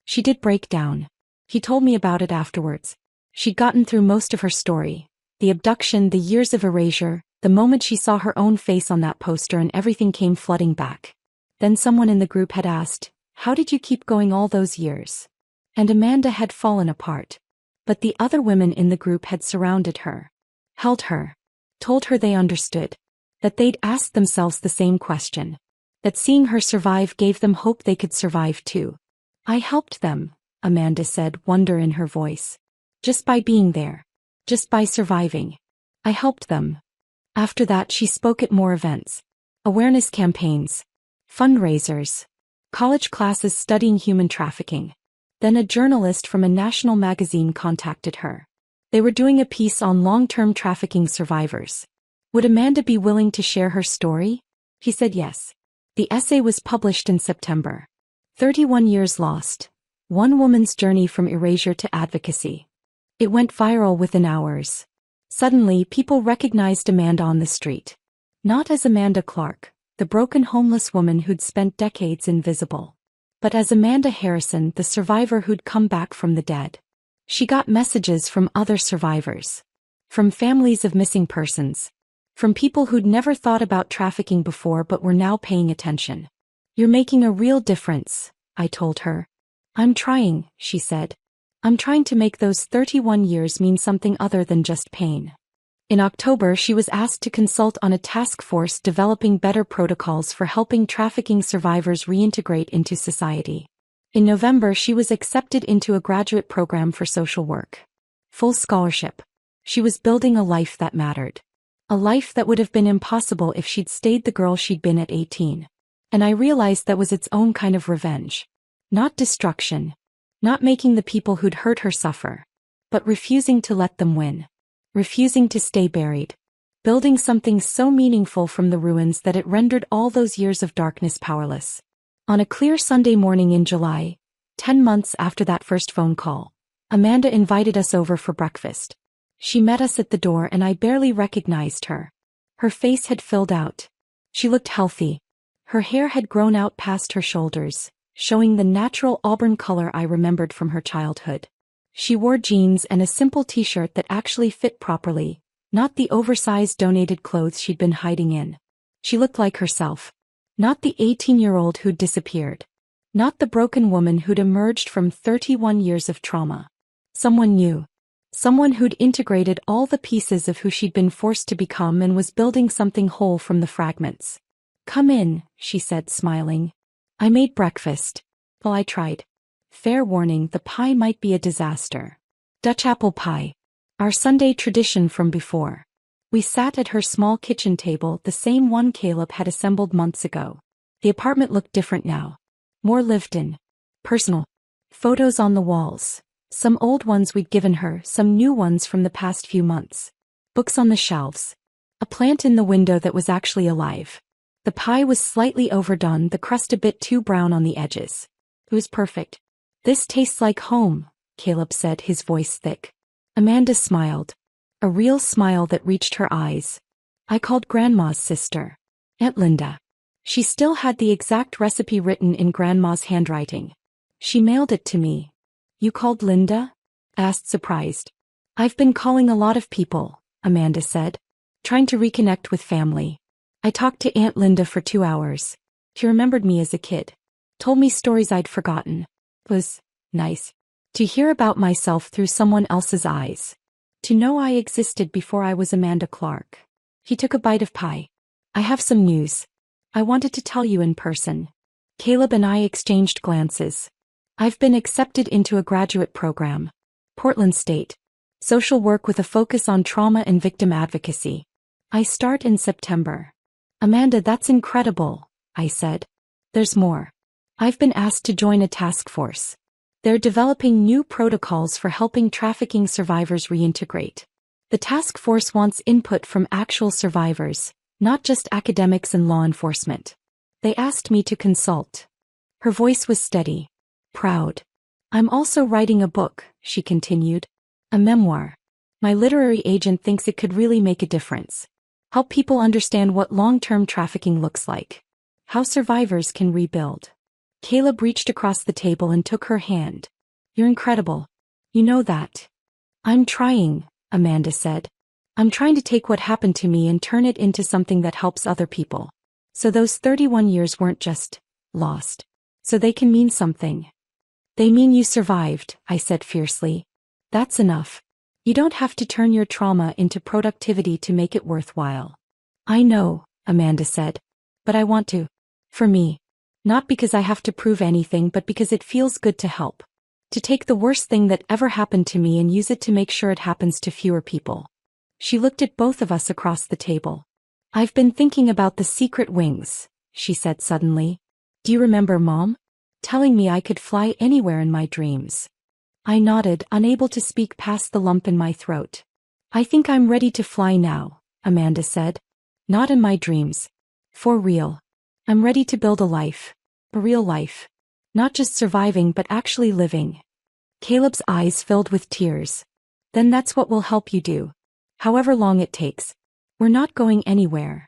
She did break down. He told me about it afterwards. She'd gotten through most of her story. The abduction, the years of erasure, the moment she saw her own face on that poster, and everything came flooding back. Then someone in the group had asked, how did you keep going all those years? and Amanda had fallen apart. But the other women in the group had surrounded her, held her, told her they understood, that they'd asked themselves the same question, that seeing her survive gave them hope they could survive too. I helped them, Amanda said, wonder in her voice. Just by being there. Just by surviving. I helped them. After that she spoke at more events. Awareness campaigns. Fundraisers. College classes studying human trafficking. Then a journalist from a national magazine contacted her. They were doing a piece on long-term trafficking survivors. Would Amanda be willing to share her story? He said yes. The essay was published in September. 31 years lost. One woman's journey from erasure to advocacy. It went viral within hours. Suddenly, people recognized Amanda on the street. Not as Amanda Clark, the broken homeless woman who'd spent decades invisible, but as Amanda Harrison, the survivor who'd come back from the dead. She got messages from other survivors. From families of missing persons. From people who'd never thought about trafficking before but were now paying attention. You're making a real difference, I told her. I'm trying, she said. I'm trying to make those 31 years mean something other than just pain. In October, she was asked to consult on a task force developing better protocols for helping trafficking survivors reintegrate into society. In November, she was accepted into a graduate program for social work. Full scholarship. She was building a life that mattered. A life that would have been impossible if she'd stayed the girl she'd been at 18. And I realized that was its own kind of revenge. Not destruction. Not making the people who'd hurt her suffer. But refusing to let them win. Refusing to stay buried. Building something so meaningful from the ruins that it rendered all those years of darkness powerless. On a clear Sunday morning in July, 10 months after that first phone call, Amanda invited us over for breakfast. She met us at the door and I barely recognized her. Her face had filled out. She looked healthy. Her hair had grown out past her shoulders, showing the natural auburn color I remembered from her childhood. She wore jeans and a simple t-shirt that actually fit properly, not the oversized donated clothes she'd been hiding in. She looked like herself. Not the 18-year-old who'd disappeared. Not the broken woman who'd emerged from 31 years of trauma. Someone new. Someone who'd integrated all the pieces of who she'd been forced to become and was building something whole from the fragments. Come in, she said, smiling. I made breakfast. Well, I tried. Fair warning, the pie might be a disaster. Dutch apple pie. Our Sunday tradition from before. We sat at her small kitchen table, the same one Caleb had assembled months ago. The apartment looked different now. More lived in. Personal. Photos on the walls. Some old ones we'd given her, some new ones from the past few months. Books on the shelves. A plant in the window that was actually alive. The pie was slightly overdone, the crust a bit too brown on the edges. It was perfect. This tastes like home, Caleb said, his voice thick. Amanda smiled. A real smile that reached her eyes. I called Grandma's sister. Aunt Linda. She still had the exact recipe written in Grandma's handwriting. She mailed it to me. You called Linda? Asked, surprised. I've been calling a lot of people, Amanda said. Trying to reconnect with family. I talked to Aunt Linda for 2 hours. She remembered me as a kid. Told me stories I'd forgotten. It was nice. To hear about myself through someone else's eyes. To know I existed before I was Amanda Clark. He took a bite of pie. I have some news. I wanted to tell you in person. Caleb and I exchanged glances. I've been accepted into a graduate program. Portland State. Social work with a focus on trauma and victim advocacy. I start in September. Amanda, that's incredible, I said. There's more. I've been asked to join a task force. They're developing new protocols for helping trafficking survivors reintegrate. The task force wants input from actual survivors, not just academics and law enforcement. They asked me to consult. Her voice was steady. Proud. I'm also writing a book, she continued. A memoir. My literary agent thinks it could really make a difference. Help people understand what long-term trafficking looks like. How survivors can rebuild. Caleb reached across the table and took her hand. You're incredible. You know that. I'm trying, Amanda said. I'm trying to take what happened to me and turn it into something that helps other people. So those 31 years weren't just lost. So they can mean something. They mean you survived, I said fiercely. That's enough. You don't have to turn your trauma into productivity to make it worthwhile. I know, Amanda said. But I want to. For me. Not because I have to prove anything, but because it feels good to help. To take the worst thing that ever happened to me and use it to make sure it happens to fewer people. She looked at both of us across the table. I've been thinking about the secret wings, she said suddenly. Do you remember Mom? Telling me I could fly anywhere in my dreams. I nodded, unable to speak past the lump in my throat. I think I'm ready to fly now, Amanda said. Not in my dreams. For real. I'm ready to build a life. A real life. Not just surviving but actually living. Caleb's eyes filled with tears. Then that's what we'll help you do. However long it takes. We're not going anywhere.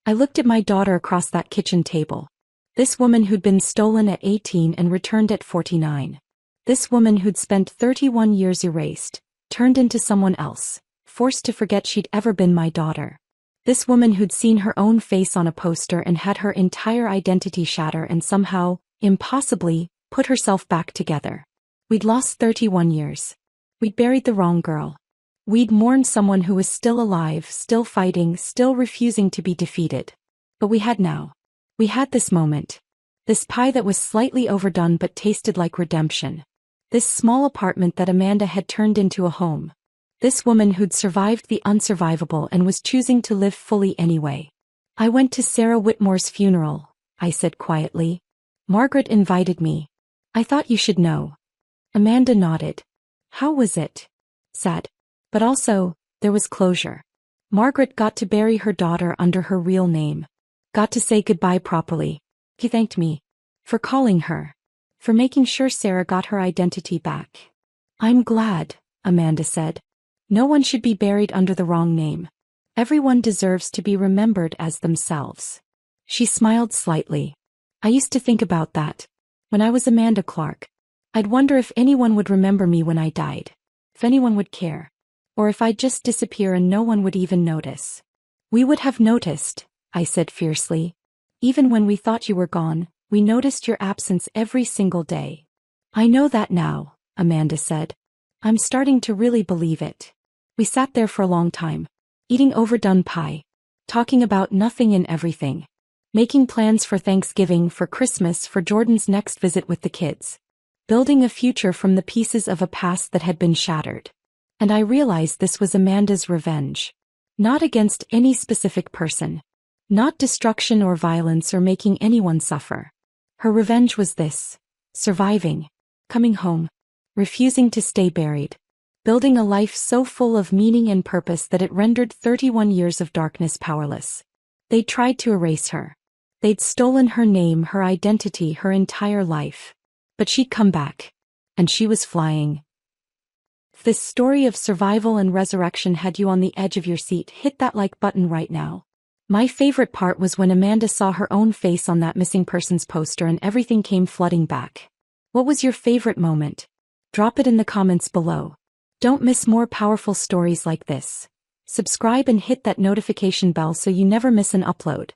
I looked at my daughter across that kitchen table. This woman who'd been stolen at 18 and returned at 49. This woman who'd spent 31 years erased, turned into someone else, forced to forget she'd ever been my daughter. This woman who'd seen her own face on a poster and had her entire identity shatter and somehow, impossibly, put herself back together. We'd lost 31 years. We'd buried the wrong girl. We'd mourned someone who was still alive, still fighting, still refusing to be defeated. But we had now. We had this moment. This pie that was slightly overdone but tasted like redemption. This small apartment that Amanda had turned into a home. This woman who'd survived the unsurvivable and was choosing to live fully anyway. I went to Sarah Whitmore's funeral, I said quietly. Margaret invited me. I thought you should know. Amanda nodded. How was it? Sad. But also, there was closure. Margaret got to bury her daughter under her real name. Got to say goodbye properly. He thanked me. For calling her. For making sure Sarah got her identity back. I'm glad, Amanda said. No one should be buried under the wrong name. Everyone deserves to be remembered as themselves. She smiled slightly. I used to think about that. When I was Amanda Clark. I'd wonder if anyone would remember me when I died. If anyone would care. Or if I'd just disappear and no one would even notice. We would have noticed, I said fiercely. Even when we thought you were gone, we noticed your absence every single day. I know that now, Amanda said. I'm starting to really believe it. We sat there for a long time, eating overdone pie, talking about nothing and everything, making plans for Thanksgiving, for Christmas, for Jordan's next visit with the kids, building a future from the pieces of a past that had been shattered. And I realized this was Amanda's revenge. Not against any specific person. Not destruction or violence or making anyone suffer. Her revenge was this. Surviving. Coming home. Refusing to stay buried. Building a life so full of meaning and purpose that it rendered 31 years of darkness powerless. They'd tried to erase her. They'd stolen her name, her identity, her entire life. But she'd come back. And she was flying. If this story of survival and resurrection had you on the edge of your seat, hit that like button right now. My favorite part was when Amanda saw her own face on that missing persons poster and everything came flooding back. What was your favorite moment? Drop it in the comments below. Don't miss more powerful stories like this. Subscribe and hit that notification bell so you never miss an upload.